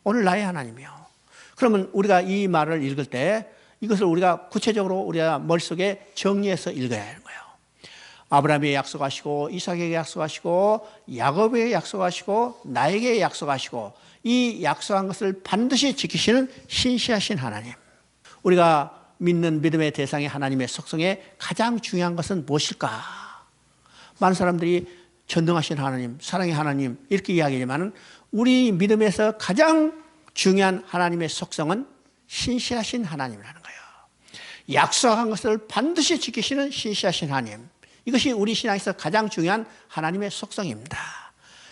오늘 나의 하나님이요. 그러면 우리가 이 말을 읽을 때 이것을 우리가 구체적으로 우리가 머릿속에 정리해서 읽어야 하는 거예요. 아브라함에게 약속하시고 이삭에게 약속하시고 야곱에게 약속하시고 나에게 약속하시고 이 약속한 것을 반드시 지키시는 신실하신 하나님. 우리가 믿는 믿음의 대상의 하나님의 속성에 가장 중요한 것은 무엇일까? 많은 사람들이 전능하신 하나님, 사랑의 하나님 이렇게 이야기하지만 우리 믿음에서 가장 중요한 하나님의 속성은 신실하신 하나님이라는 거예요. 약속한 것을 반드시 지키시는 신실하신 하나님. 이것이 우리 신앙에서 가장 중요한 하나님의 속성입니다.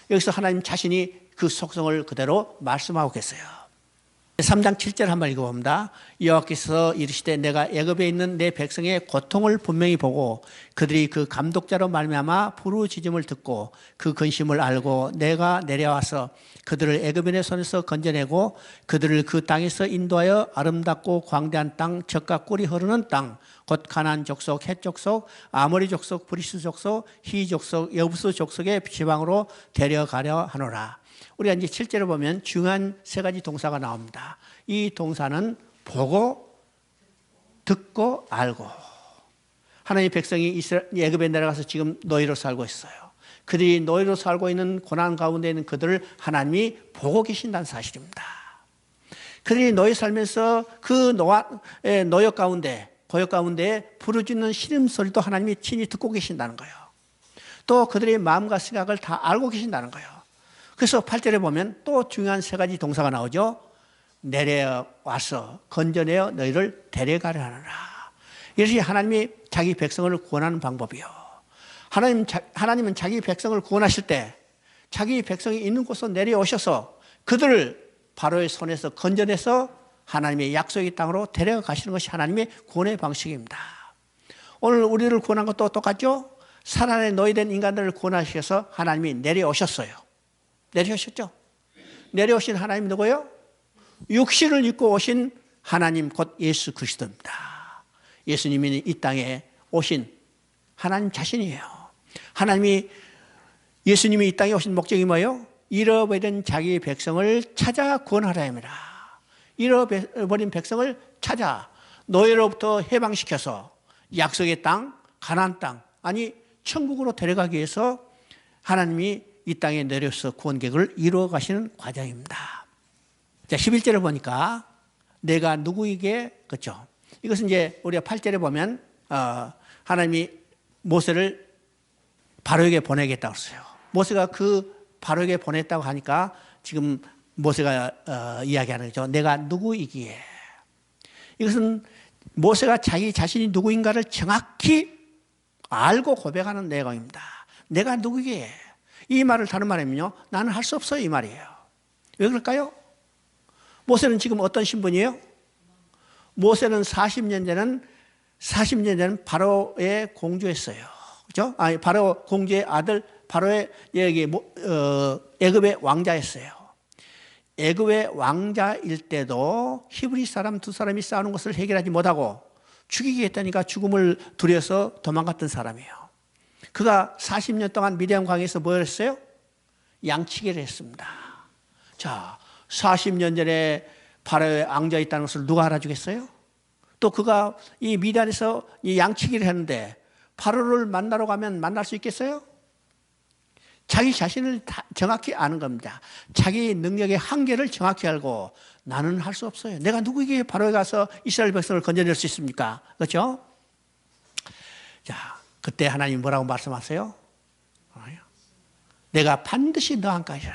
여기서 하나님 자신이 그 속성을 그대로 말씀하고 계세요. 3장 7절 한번 읽어봅니다. 여호와께서 이르시되 내가 애굽에 있는 내 백성의 고통을 분명히 보고 그들이 그 감독자로 말미암아 부르짖음을 듣고 그 근심을 알고 내가 내려와서 그들을 애굽인의 손에서 건져내고 그들을 그 땅에서 인도하여 아름답고 광대한 땅 젖과 꿀이 흐르는 땅 곧 가나안 족속, 헷 족속, 아모리 족속, 브리스 족속, 히 족속, 여부스 족속의 지방으로 데려가려 하노라. 우리가 이제 실제로 보면 중요한 세 가지 동사가 나옵니다. 이 동사는 보고, 듣고, 알고. 하나님의 백성이 애굽에 내려가서 지금 노예로 살고 있어요. 그들이 노예로 살고 있는 고난 가운데 있는 그들을 하나님이 보고 계신다는 사실입니다. 그들이 노예 살면서 그 노역 가운데, 고역 가운데 부르짖는 신음소리도 하나님이 친히 듣고 계신다는 거예요. 또 그들의 마음과 생각을 다 알고 계신다는 거예요. 그래서 8절에 보면 또 중요한 세 가지 동사가 나오죠. 내려와서 건져내어 너희를 데려가려 하느라. 이것이 하나님이 자기 백성을 구원하는 방법이요. 하나님은 자기 백성을 구원하실 때 자기 백성이 있는 곳으로 내려오셔서 그들을 바로의 손에서 건져내서 하나님의 약속의 땅으로 데려가시는 것이 하나님의 구원의 방식입니다. 오늘 우리를 구원한 것도 똑같죠? 살아내 노예된 인간들을 구원하셔서 하나님이 내려오셨어요. 내려오셨죠? 내려오신 하나님 누구예요? 육신을 입고 오신 하나님 곧 예수 그리스도입니다. 예수님이 이 땅에 오신 하나님 자신이에요. 예수님이 이 땅에 오신 목적이 뭐예요? 잃어버린 자기 백성을 찾아 구원하라 합니다. 잃어버린 백성을 찾아 노예로부터 해방시켜서 약속의 땅, 가나안 땅, 아니 천국으로 데려가기 위해서 하나님이 이 땅에 내려서 구원 계획을 이루어 가시는 과정입니다. 자, 11절에 보니까 내가 누구에게, 그렇죠? 이것은 이제 우리가 8절에 보면 하나님이 모세를 바로에게 보내겠다고 했어요. 모세가 그 바로에게 보냈다고 하니까 지금 모세가 이야기하는 거죠. 내가 누구이기에. 이것은 모세가 자기 자신이 누구인가를 정확히 알고 고백하는 내용입니다. 내가 누구이기에. 이 말을 다른 말이면요, 나는 할 수 없어요, 이 말이에요. 왜 그럴까요? 모세는 지금 어떤 신분이에요? 모세는 40년 전에는 바로의 공주였어요. 그죠? 아니, 바로 공주의 아들, 바로의 애굽의 왕자였어요. 애굽의 왕자일 때도 히브리 사람 두 사람이 싸우는 것을 해결하지 못하고 죽이겠다니까 죽음을 두려워서 도망갔던 사람이에요. 그가 40년 동안 미디안 광야에서 뭘 했어요? 양치기를 했습니다. 자, 40년 전에 바로의 왕자에 있다는 것을 누가 알아주겠어요? 또 그가 이 미디안에서 이 양치기를 했는데 바로를 만나러 가면 만날 수 있겠어요? 자기 자신을 정확히 아는 겁니다. 자기 능력의 한계를 정확히 알고 나는 할 수 없어요. 내가 누구에게 바로에 가서 이스라엘 백성을 건져낼 수 있습니까? 그렇죠? 자, 그때 하나님 뭐라고 말씀하세요? 내가 반드시 너와 함께하리라.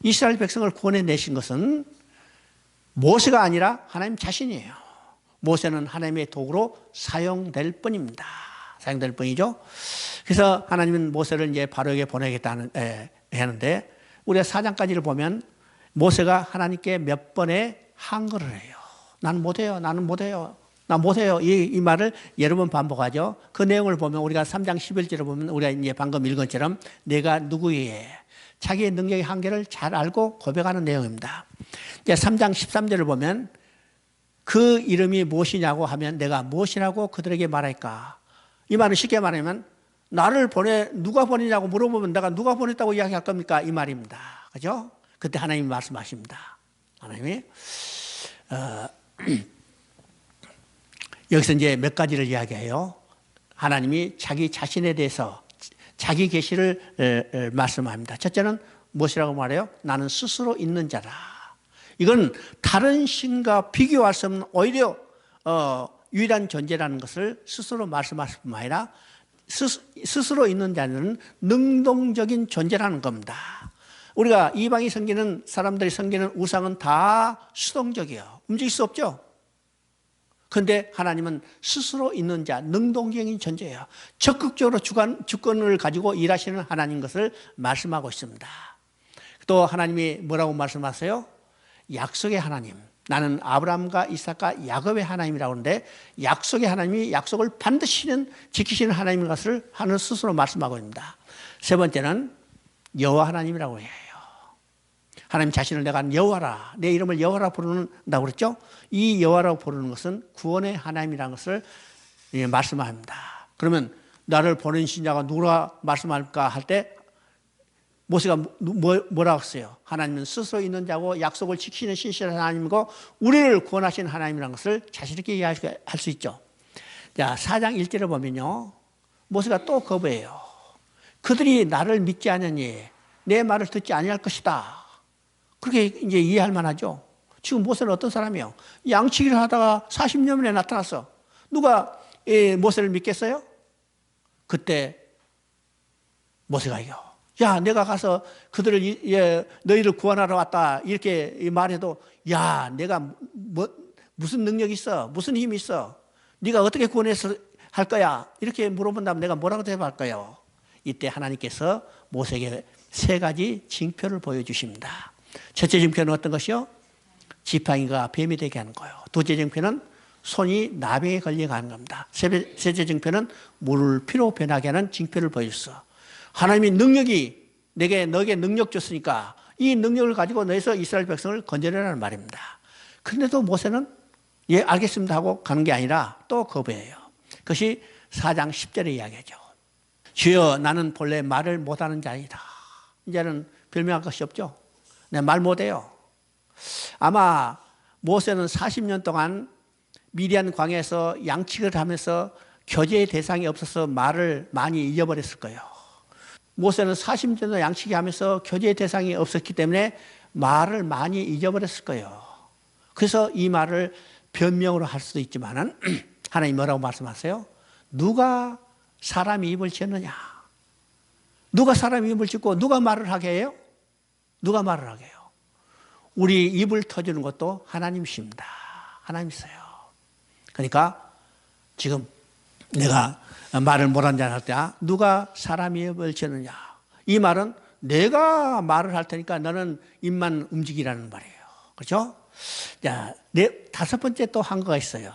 이스라엘 백성을 구원해내신 것은 모세가 아니라 하나님 자신이에요. 모세는 하나님의 도구로 사용될 뿐입니다. 사용될 뿐이죠. 그래서 하나님은 모세를 이제 바로에게 보내겠다는 하는데 우리가 4장까지를 보면 모세가 하나님께 몇 번의 항거를 해요. 나는 못해요. 나는 못해요. 나 못해요. 이 말을 여러 번 반복하죠. 그 내용을 보면 우리가 3장 11절을 보면 우리가 이제 방금 읽은 것처럼 내가 누구에 자기의 능력의 한계를 잘 알고 고백하는 내용입니다. 이제 3장 13절을 보면 그 이름이 무엇이냐고 하면 내가 무엇이라고 그들에게 말할까? 이 말은 쉽게 말하면 나를 누가 보내냐고 물어보면 내가 누가 보냈다고 이야기할 겁니까? 이 말입니다. 그죠? 그때 하나님이 말씀하십니다. 하나님이, 여기서 이제 몇 가지를 이야기해요. 하나님이 자기 자신에 대해서 자기 계시를 말씀합니다. 첫째는 무엇이라고 말해요? 나는 스스로 있는 자다. 이건 다른 신과 비교할 수 없는 오히려 유일한 존재라는 것을 스스로 말씀하실 뿐만 아니라 스스로 있는 자는 능동적인 존재라는 겁니다. 우리가 이방이 섬기는 사람들이 섬기는 우상은 다 수동적이에요. 움직일 수 없죠. 그런데 하나님은 스스로 있는 자, 능동적인 존재예요. 적극적으로 주권을 가지고 일하시는 하나님 것을 말씀하고 있습니다. 또 하나님이 뭐라고 말씀하세요? 약속의 하나님. 나는 아브라함과 이삭과 야곱의 하나님이라고 하는데 약속의 하나님이 약속을 반드시 지키시는 하나님인 것을 하는 스스로 말씀하고 있습니다. 세 번째는 여호와 하나님이라고 해요. 하나님 자신을 내가 여호와라, 내 이름을 여호와라 부른다고 그랬죠? 이 여호와라고 부르는 것은 구원의 하나님이라는 것을 말씀합니다. 그러면 나를 보내신 자가 누구라 말씀할까 할 때 모세가 뭐라고 했어요? 하나님은 스스로 있는 자고 약속을 지키시는 신실한 하나님이고 우리를 구원하시는 하나님이라는 것을 자신 있게 이해할 수 있죠. 자, 4장 1절에 보면요, 모세가 또 거부해요. 그들이 나를 믿지 않으니 내 말을 듣지 아니할 것이다. 그렇게 이제 이해할 만하죠. 지금 모세는 어떤 사람이에요? 양치기를 하다가 40년 만에 나타났어. 누가 모세를 믿겠어요? 그때 모세가 이겨. 야, 내가 가서 그들을 너희를 구원하러 왔다 이렇게 말해도 야, 내가 무슨 능력이 있어? 무슨 힘이 있어? 네가 어떻게 구원해서 할 거야? 이렇게 물어본다면 내가 뭐라고 대답할까요? 이때 하나님께서 모세에게 세 가지 징표를 보여주십니다. 첫째 징표는 어떤 것이요? 지팡이가 뱀이 되게 하는 거예요. 둘째 징표는 손이 나병에 걸리게 하는 겁니다. 셋째 징표는 물을 피로 변하게 하는 징표를 보여줬어. 하나님이 너에게 능력 줬으니까 이 능력을 가지고 너에서 이스라엘 백성을 건져내라는 말입니다. 그런데도 모세는 예, 알겠습니다 하고 가는 게 아니라 또 거부해요. 그것이 4장 10절의 이야기죠. 주여, 나는 본래 말을 못하는 자이다. 이제는 별명할 것이 없죠. 내가 말 못해요. 아마 모세는 40년 동안 미디안 광야에서 양치기를 하면서 교제의 대상이 없어서 말을 많이 잊어버렸을 거예요. 모세는 40년 동안 양치기 하면서 교제의 대상이 없었기 때문에 말을 많이 잊어버렸을 거예요. 그래서 이 말을 변명으로 할 수도 있지만은 하나님 뭐라고 말씀하세요? 누가 사람이 입을 지었느냐? 누가 사람이 입을 짓고 누가 말을 하게 해요? 누가 말을 하게 해요? 우리 입을 터주는 것도 하나님이십니다. 하나님이세요. 그러니까 지금 내가 말을 못한 자 할 때 누가 사람이 입을 지느냐? 이 말은 내가 말을 할 테니까 너는 입만 움직이라는 말이에요. 그렇죠? 자, 다섯 번째 또 한 거가 있어요.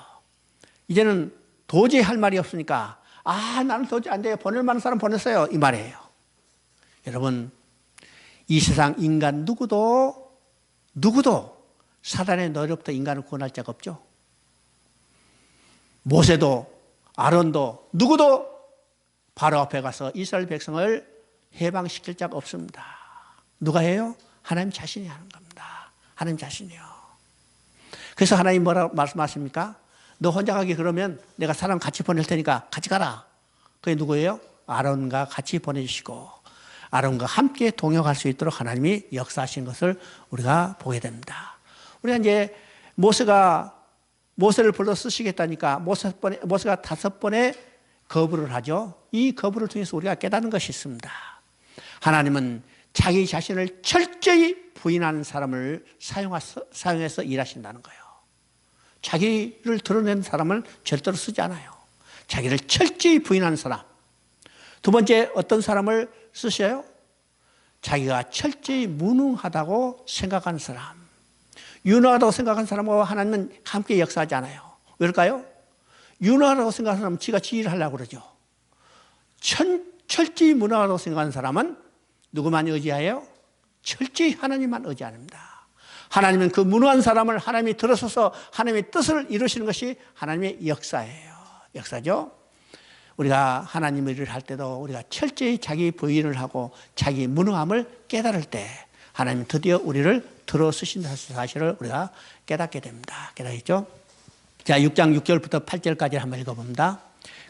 이제는 도저히 할 말이 없으니까 나는 도저히 안 돼요. 보낼 만한 사람 보냈어요. 이 말이에요. 여러분, 이 세상 인간 누구도 사단의 노력부터 인간을 구원할 자가 없죠. 모세도 아론도 누구도 바로 앞에 가서 이스라엘 백성을 해방시킬 자가 없습니다. 누가 해요? 하나님 자신이 하는 겁니다. 하나님 자신이요. 그래서 하나님 뭐라고 말씀하십니까? 너 혼자 가기 그러면 내가 사람 같이 보낼 테니까 같이 가라. 그게 누구예요? 아론과 같이 보내주시고 아론과 함께 동역할 수 있도록 하나님이 역사하신 것을 우리가 보게 됩니다. 우리가 이제 모세를 불러 쓰시겠다니까 모세가 5번의 거부를 하죠. 이 거부를 통해서 우리가 깨닫는 것이 있습니다. 하나님은 자기 자신을 철저히 부인하는 사람을 사용해서 일하신다는 거예요. 자기를 드러내는 사람을 절대로 쓰지 않아요. 자기를 철저히 부인하는 사람. 두 번째, 어떤 사람을 쓰셔요? 자기가 철저히 무능하다고 생각하는 사람. 유능하다고 생각하는 사람과 하나님은 함께 역사하지 않아요. 왜일까요? 유능하다고 생각하는 사람은 지가 지 일을 하려고 그러죠. 철저히 무능하다고 생각하는 사람은 누구만 의지하여요? 철저히 하나님만 의지합니다. 하나님은 그 무능한 사람을 하나님이 들어서서 하나님의 뜻을 이루시는 것이 하나님의 역사예요. 역사죠. 우리가 하나님의 일을 할 때도 우리가 철저히 자기 부인을 하고 자기 무능함을 깨달을 때 하나님 드디어 우리를 들어쓰신다는 사실을 우리가 깨닫게 됩니다. 깨닫겠죠? 자, 6장 6절부터 8절까지 한번 읽어봅니다.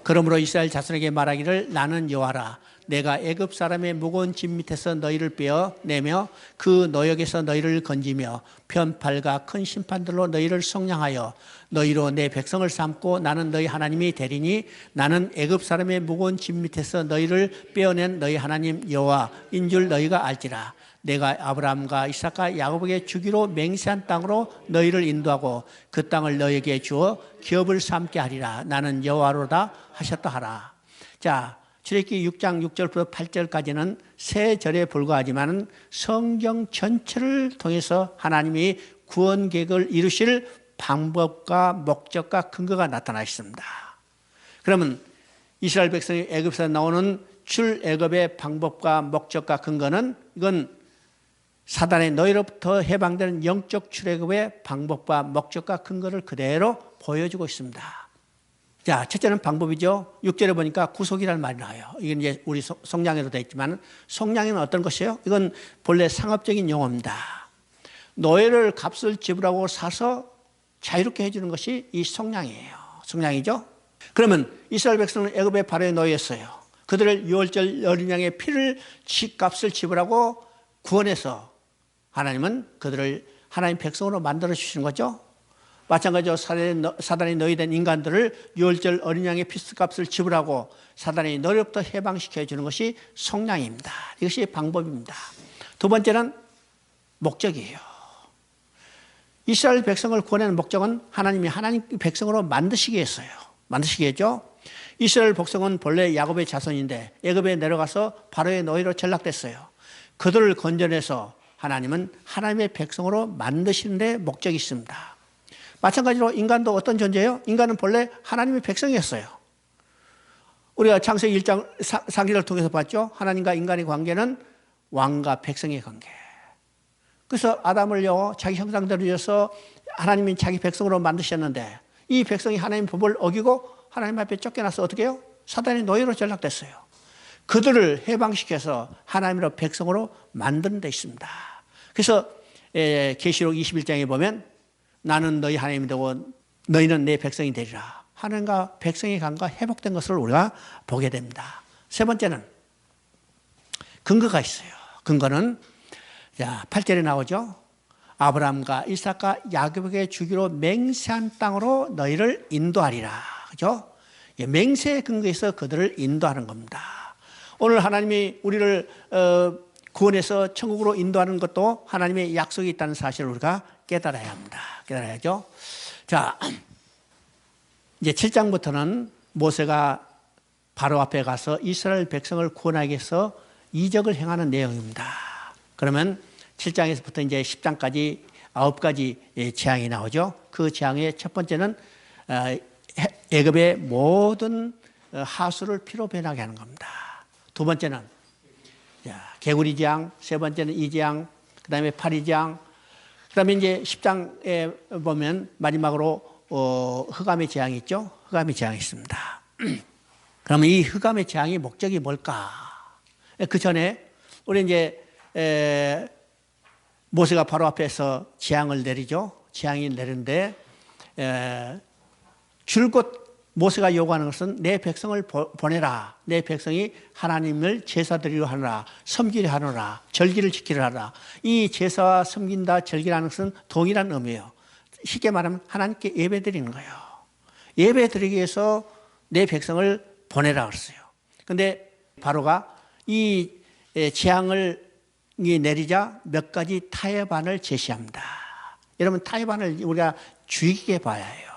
그러므로 이스라엘 자손에게 말하기를 나는 여호와라. 내가 애굽 사람의 무거운 짐 밑에서 너희를 빼어내며 그 노역에서 너희를 건지며 편팔과 큰 심판들로 너희를 속량하여 너희로 내 백성을 삼고 나는 너희 하나님이 되리니 나는 애굽 사람의 무거운 짐 밑에서 너희를 빼어낸 너희 하나님 여호와인 줄 너희가 알지라. 내가 아브라함과 이삭과 야곱에게 주기로 맹세한 땅으로 너희를 인도하고 그 땅을 너희에게 주어 기업을 삼게 하리라. 나는 여호와로다 하셨다 하라. 자, 출애굽기 6장 6절부터 8절까지는 세 절에 불과하지만 성경 전체를 통해서 하나님이 구원 계획을 이루실 방법과 목적과 근거가 나타나 있습니다. 그러면 이스라엘 백성이 애굽에서 나오는 출애굽의 방법과 목적과 근거는 이건 사단의 너희로부터 해방되는 영적 출애굽의 방법과 목적과 근거를 그대로 보여주고 있습니다. 자, 첫째는 방법이죠. 6절에 보니까 구속이라는 말이 나와요. 이건 이제 우리 성량에도 되어 있지만 성량에는 어떤 것이에요? 이건 본래 상업적인 용어입니다. 노예를 값을 지불하고 사서 자유롭게 해주는 것이 이 성량이에요. 성량이죠. 그러면 이스라엘 백성은 애굽의 바로의 노예였어요. 그들을 유월절 어린 양의 피를 값을 지불하고 구원해서 하나님은 그들을 하나님 백성으로 만들어 주시는 거죠. 마찬가지로 사단이 노예된 인간들을 유월절 어린 양의 피값을 지불하고 사단의 노예로부터 해방시켜 주는 것이 성량입니다. 이것이 방법입니다. 두 번째는 목적이에요. 이스라엘 백성을 구원하는 목적은 하나님이 하나님 백성으로 만드시기 위해서요. 만드시기 위해죠. 이스라엘 백성은 본래 야곱의 자손인데 애굽에 내려가서 바로의 노예로 전락됐어요. 그들을 건져내서 하나님은 하나님의 백성으로 만드시는 데 목적이 있습니다. 마찬가지로 인간도 어떤 존재예요? 인간은 본래 하나님의 백성이었어요. 우리가 창세기 1장 상기를 통해서 봤죠. 하나님과 인간의 관계는 왕과 백성의 관계. 그래서 아담을요 자기 형상대로 지어서 하나님이 자기 백성으로 만드셨는데 이 백성이 하나님 법을 어기고 하나님 앞에 쫓겨나서 어떻게 해요? 사단의 노예로 전락됐어요. 그들을 해방시켜서 하나님으로 백성으로 만드는 데 있습니다. 그래서 계시록 21장에 보면 나는 너희 하나님이 되고 너희는 내 백성이 되리라. 하나님과 백성의 관계가 회복된 것을 우리가 보게 됩니다. 세 번째는 근거가 있어요. 근거는 8절에 나오죠. 아브라함과 이삭과 야곱에게 주기로 맹세한 땅으로 너희를 인도하리라. 그죠? 맹세의 근거에서 그들을 인도하는 겁니다. 오늘 하나님이 우리를 구원해서 천국으로 인도하는 것도 하나님의 약속이 있다는 사실을 우리가 깨달아야 합니다. 깨달아야죠. 자, 이제 7장부터는 모세가 바로 앞에 가서 이스라엘 백성을 구원하기 위해서 이적을 행하는 내용입니다. 그러면 7장에서부터 이제 10장까지 9가지 재앙이 나오죠. 그 재앙의 첫 번째는 애굽의 모든 하수를 피로 변하게 하는 겁니다. 두 번째는 개구리 재앙, 세 번째는 이 재앙, 그 다음에 파리 재앙, 그 다음에 이제 10장에 보면 마지막으로 흑암의 재앙이 있죠. 흑암의 재앙이 있습니다. 그러면 이 흑암의 재앙의 목적이 뭘까? 그 전에 우리 이제 모세가 바로 앞에서 재앙을 내리죠. 재앙이 내리는데 줄곧 모세가 요구하는 것은 내 백성을 보내라. 내 백성이 하나님을 제사드리려 하노라. 섬기려 하노라. 절기를 지키려 하라. 이 제사와 섬긴다 절기라는 것은 동일한 의미예요. 쉽게 말하면 하나님께 예배드리는 거예요. 예배드리기 위해서 내 백성을 보내라 그랬어요. 그런데 바로가 이 재앙을 내리자 몇 가지 타협안을 제시합니다. 여러분 타협안을 우리가 주의 깊게 봐야 해요.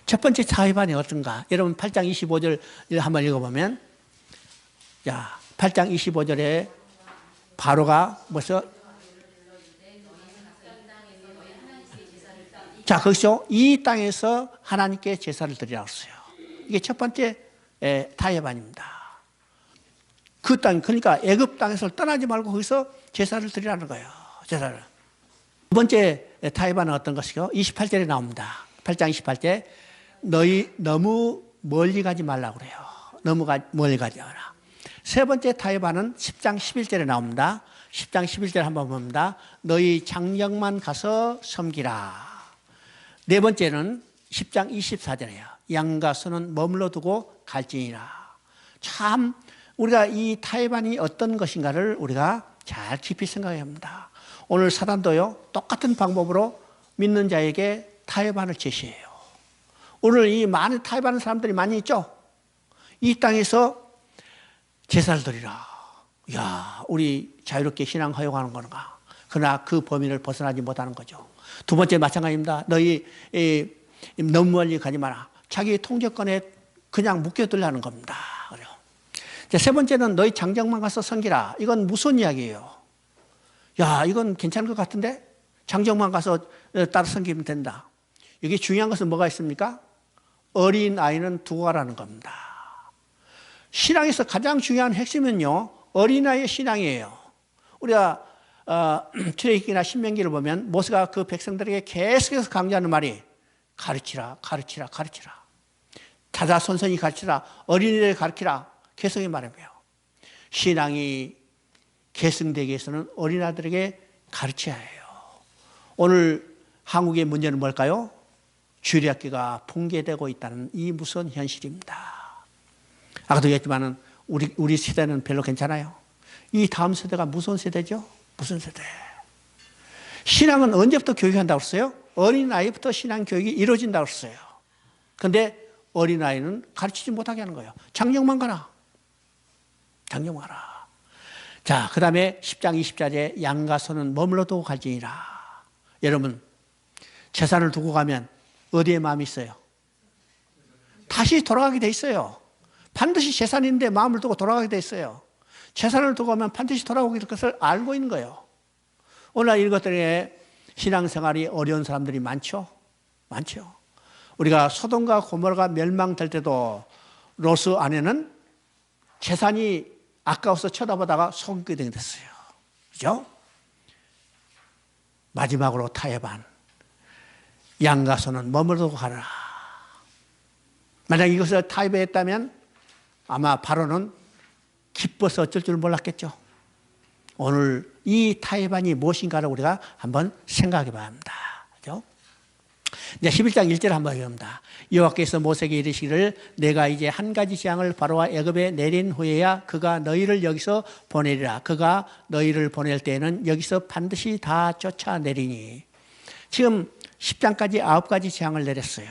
첫 번째 타협안이 어떤가? 여러분 8장 25절 한번 읽어보면 8장 25절에 바로가 뭐죠? 자, 거기서 이 땅에서 하나님께 제사를 드리라고 했어요. 이게 첫 번째 타협안입니다. 그 땅, 그러니까 애굽 땅에서 떠나지 말고 거기서 제사를 드리라는 거예요. 제사를. 두 번째 타협안은 어떤 것이요? 28절에 나옵니다. 8장 28절. 너희 너무 멀리 가지 말라고 그래요. 너무 멀리 가지 마라. 세 번째 타협안은 10장 11절에 나옵니다. 10장 11절 한번 봅니다. 너희 장령만 가서 섬기라. 네 번째는 10장 24절이에요. 양과 소는 머물러 두고 갈지니라. 참 우리가 이 타협안이 어떤 것인가를 우리가 잘 깊이 생각해야 합니다. 오늘 사단도요, 똑같은 방법으로 믿는 자에게 타협안을 제시해요. 오늘 이 많은 타협하는 사람들이 많이 있죠. 이 땅에서 제사를 드리라. 야, 우리 자유롭게 신앙 허용하는 건가? 그러나 그 범위를 벗어나지 못하는 거죠. 두 번째 마찬가지입니다. 너희 너무 멀리 가지 마라. 자기 통제권에 그냥 묶여들라는 겁니다. 그래요. 세 번째는 너희 장정만 가서 섬기라. 이건 무슨 이야기예요? 야, 이건 괜찮을 것 같은데? 장정만 가서 따라 섬기면 된다. 여기 중요한 것은 뭐가 있습니까? 어린 아이는 두고 가라는 겁니다. 신앙에서 가장 중요한 핵심은요, 어린아이의 신앙이에요. 우리가 출애굽기나 신명기를 보면 모세가 그 백성들에게 계속해서 강조하는 말이 가르치라, 가르치라, 가르치라. 자자손손히 가르치라, 어린이를 가르치라. 계속이 말해요. 신앙이 계승되기 위해서는 어린아들에게 가르쳐야 해요. 오늘 한국의 문제는 뭘까요? 주일학교가 붕괴되고 있다는 이 무서운 현실입니다. 아까도 얘기했지만 우리 세대는 별로 괜찮아요. 이 다음 세대가 무슨 세대죠? 무슨 세대? 신앙은 언제부터 교육한다고 했어요? 어린아이부터 신앙 교육이 이루어진다고 했어요. 그런데 어린아이는 가르치지 못하게 하는 거예요. 장정만 가라. 장정만 가라. 자, 그 다음에 10장 20절에 양과 소는 머물러 두고 갈지니라. 여러분, 재산을 두고 가면 어디에 마음이 있어요? 다시 돌아가게 돼 있어요. 반드시 재산인데 마음을 두고 돌아가게 돼 있어요. 재산을 두고 가면 반드시 돌아오게 될 것을 알고 있는 거예요. 오늘 이런 것들에 신앙생활이 어려운 사람들이 많죠? 많죠. 우리가 소돔과 고모라가 멸망될 때도 롯의 아내는 재산이 아까워서 쳐다보다가 속게 됐어요. 그죠? 마지막으로 타협한 양과 소는 머물러 가라. 만약 이것을 타협했다면 아마 바로는 기뻐서 어쩔 줄 몰랐겠죠. 오늘 이 타협안이 무엇인가를 우리가 한번 생각해 봐야 합니다. 그죠? 이제 11장 1절 한번 읽어봅니다. 여호와께서 모세에게 이르시기를 내가 이제 한 가지 재앙을 바로와 애굽에 내린 후에야 그가 너희를 여기서 보내리라. 그가 너희를 보낼 때에는 여기서 반드시 다 쫓아내리니. 지금 10장까지 9가지 재앙을 내렸어요.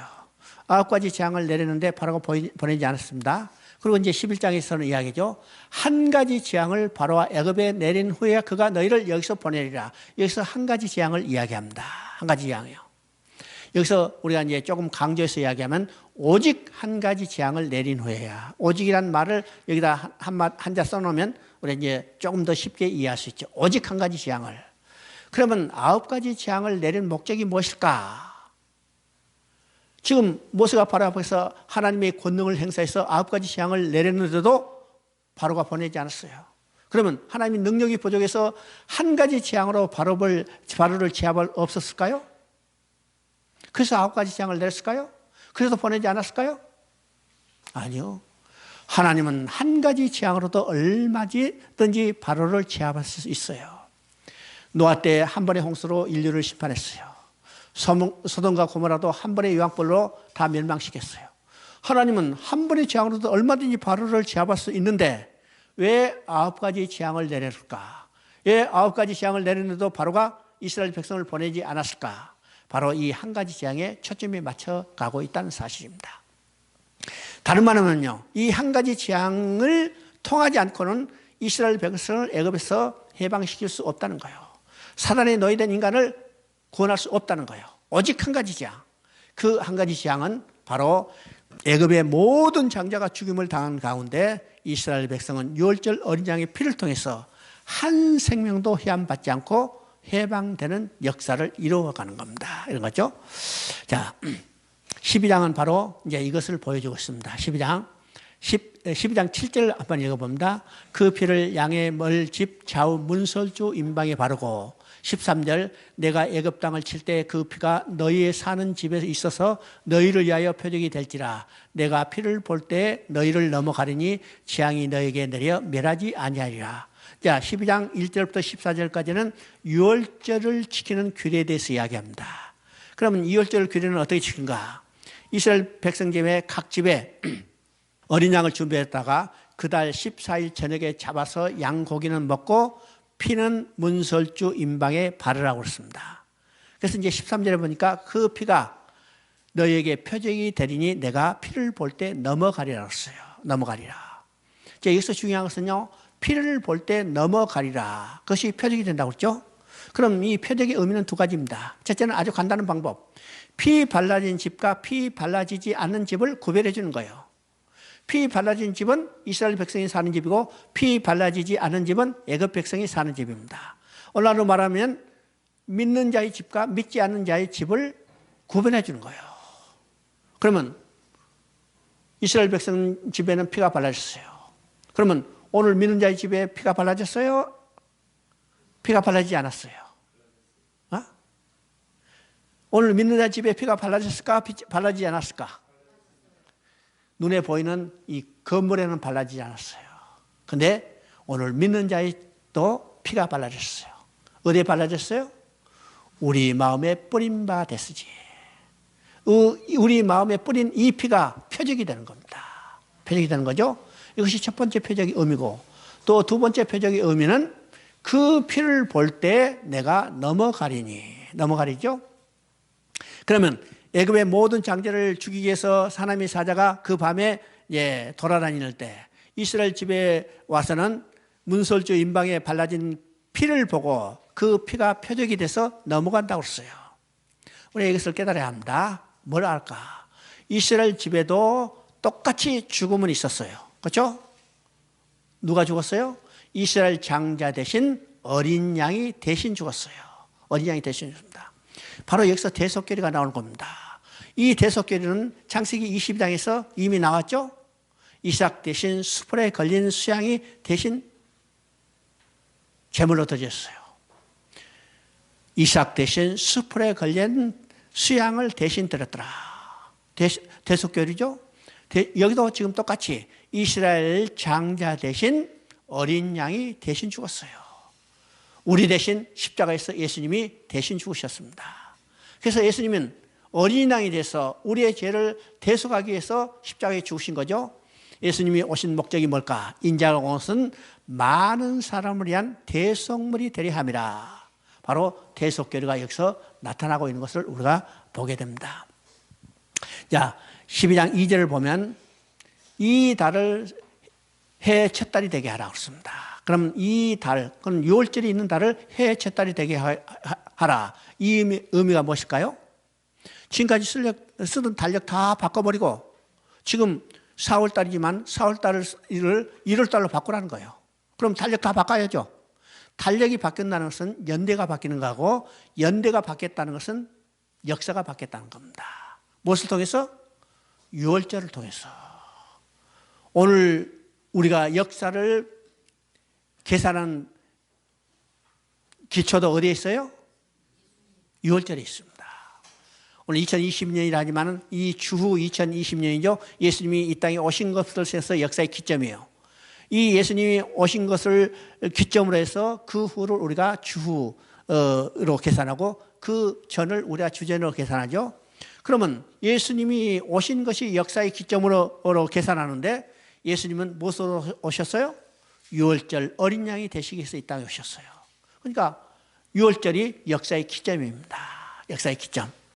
9가지 재앙을 내렸는데 바로가 보내지 않았습니다. 그리고 이제 11장에서는 이야기죠. 한 가지 재앙을 바로와 애굽에 내린 후에 그가 너희를 여기서 보내리라. 여기서 한 가지 재앙을 이야기합니다. 한 가지 재앙이요. 여기서 우리가 이제 조금 강조해서 이야기하면 오직 한 가지 재앙을 내린 후에야. 오직이란 말을 여기다 한자 써놓으면 우리 이제 조금 더 쉽게 이해할 수 있죠. 오직 한 가지 재앙을. 그러면 9가지 재앙을 내린 목적이 무엇일까? 지금 모세가 바로 앞에서 하나님의 권능을 행사해서 9가지 재앙을 내렸는데도 바로가 보내지 않았어요. 그러면 하나님의 능력이 부족해서 한 가지 재앙으로 바로를 제압할 없었을까요? 그래서 9가지 재앙을 내렸을까요? 그래서 보내지 않았을까요? 아니요. 하나님은 한 가지 재앙으로도 얼마든지 바로를 제압할 수 있어요. 노아 때 한 번의 홍수로 인류를 심판했어요. 소돔과 고모라도 한 번의 유황불로 다 멸망시켰어요. 하나님은 한 번의 재앙으로도 얼마든지 바로를 제압할 수 있는데 왜 9가지 재앙을 내렸을까? 왜 9가지 재앙을 내렸는데도 바로가 이스라엘 백성을 보내지 않았을까? 바로 이 한 가지 재앙에 초점이 맞춰가고 있다는 사실입니다. 다른 말하면요, 이 한 가지 재앙을 통하지 않고는 이스라엘 백성을 애굽에서 해방시킬 수 없다는 거예요. 사단에 노예된 인간을 구원할 수 없다는 거예요. 오직 한 가지 재앙. 그 한 가지 재앙은 바로 애굽의 모든 장자가 죽임을 당한 가운데 이스라엘 백성은 유월절 어린 양의 피를 통해서 한 생명도 해함받지 않고 해방되는 역사를 이루어가는 겁니다. 이런 거죠. 자, 12장은 바로 이제 이것을 보여주고 있습니다. 12장 7절 한번 읽어봅니다. 그 피를 양의 멀집 좌우 문설주 임방에 바르고 13절 내가 애굽 땅을 칠 때 그 피가 너희의 사는 집에 있어서 너희를 위하여 표적이 될지라. 내가 피를 볼 때 너희를 넘어가리니 재앙이 너희에게 내려 멸하지 아니하리라. 자, 12장 1절부터 14절까지는 유월절을 지키는 규례에 대해서 이야기합니다. 그러면 유월절 규례는 어떻게 지킨가? 이스라엘 백성 중에 각 집에 어린 양을 준비했다가 그달 14일 저녁에 잡아서 양 고기는 먹고 피는 문설주 임방에 바르라고 그랬습니다. 그래서 이제 13절에 보니까 그 피가 너희에게 표적이 되리니 내가 피를 볼 때 넘어가리라 했어요. 넘어가리라. 자, 여기서 중요한 것은요, 피를 볼 때 넘어가리라. 그것이 표적이 된다고 했죠. 그럼 이 표적의 의미는 두 가지입니다. 첫째는 아주 간단한 방법. 피 발라진 집과 피 발라지지 않는 집을 구별해 주는 거예요. 피 발라진 집은 이스라엘 백성이 사는 집이고 피 발라지지 않은 집은 애굽 백성이 사는 집입니다. 오늘날로 말하면 믿는 자의 집과 믿지 않는 자의 집을 구분해 주는 거예요. 그러면 이스라엘 백성 집에는 피가 발라졌어요. 그러면 오늘 믿는 자의 집에 피가 발라졌어요? 피가 발라지지 않았어요? 어? 오늘 믿는 자의 집에 피가 발라졌을까? 발라지지 않았을까? 눈에 보이는 이 건물에는 발라지지 않았어요. 근데 오늘 믿는 자의 또 피가 발라졌어요. 어디에 발라졌어요? 우리 마음에 뿌린 바 됐으지. 우리 마음에 뿌린 이 피가 표적이 되는 겁니다. 표적이 되는 거죠. 이것이 첫 번째 표적의 의미고, 또 두 번째 표적의 의미는 그 피를 볼 때 내가 넘어가리죠. 그러면 애굽의 모든 장자를 죽이기 위해서 하나님의 사자가 그 밤에 돌아다닐 때 이스라엘 집에 와서는 문설주 임방에 발라진 피를 보고 그 피가 표적이 돼서 넘어간다고 했어요. 우리가 이것을 깨달아야 합니다. 뭘 알까? 이스라엘 집에도 똑같이 죽음은 있었어요. 그렇죠? 누가 죽었어요? 이스라엘 장자 대신 어린 양이 대신 죽었어요. 어린 양이 대신 죽습니다. 바로 여기서 대속죄가 나오는 겁니다. 이 대속죄는 창세기 22장에서 이미 나왔죠? 이삭 대신 수풀에 걸린 수양이 대신 제물로 드렸어요. 이삭 대신 수풀에 걸린 수양을 대신 드렸더라. 대속죄죠? 여기도 지금 똑같이 이스라엘 장자 대신 어린 양이 대신 죽었어요. 우리 대신 십자가에서 예수님이 대신 죽으셨습니다. 그래서 예수님은 어린 양이 돼서 우리의 죄를 대속하기 위해서 십자가에 죽으신 거죠. 예수님이 오신 목적이 뭘까? 인자가 온 것은 많은 사람을 위한 대속물이 되려 함이라. 바로 대속죄가 여기서 나타나고 있는 것을 우리가 보게 됩니다. 자, 12장 2절을 보면 이 달을 해의 첫 달이 되게 하라고 했습니다. 그럼 이 달, 그건 6월절이 있는 달을 해의 첫 달이 되게 하라. 이 의미가 무엇일까요? 지금까지 쓰던 달력 다 바꿔버리고 지금 4월달이지만 4월달을 1월달로 바꾸라는 거예요. 그럼 달력 다 바꿔야죠. 달력이 바뀐다는 것은 연대가 바뀌는 거고, 연대가 바뀌었다는 것은 역사가 바뀌었다는 겁니다. 무엇을 통해서? 6월절을 통해서. 오늘 우리가 역사를 계산한 기초도 어디에 있어요? 6월절에 있습니다. 오늘 2020년이라 하지만 이 주후 2020년이죠. 예수님이 이 땅에 오신 것을 해서 역사의 기점이에요. 이 예수님이 오신 것을 기점으로 해서 그 후를 우리가 주후로 계산하고 그 전을 우리가 주전으로 계산하죠. 그러면 예수님이 오신 것이 역사의 기점으로 계산하는데 예수님은 무엇으로 오셨어요? 6월절 어린 양이 되시기 위해서 이 땅에 오셨어요. 그러니까 6월절이 역사의 기점입니다. 역사의 기점.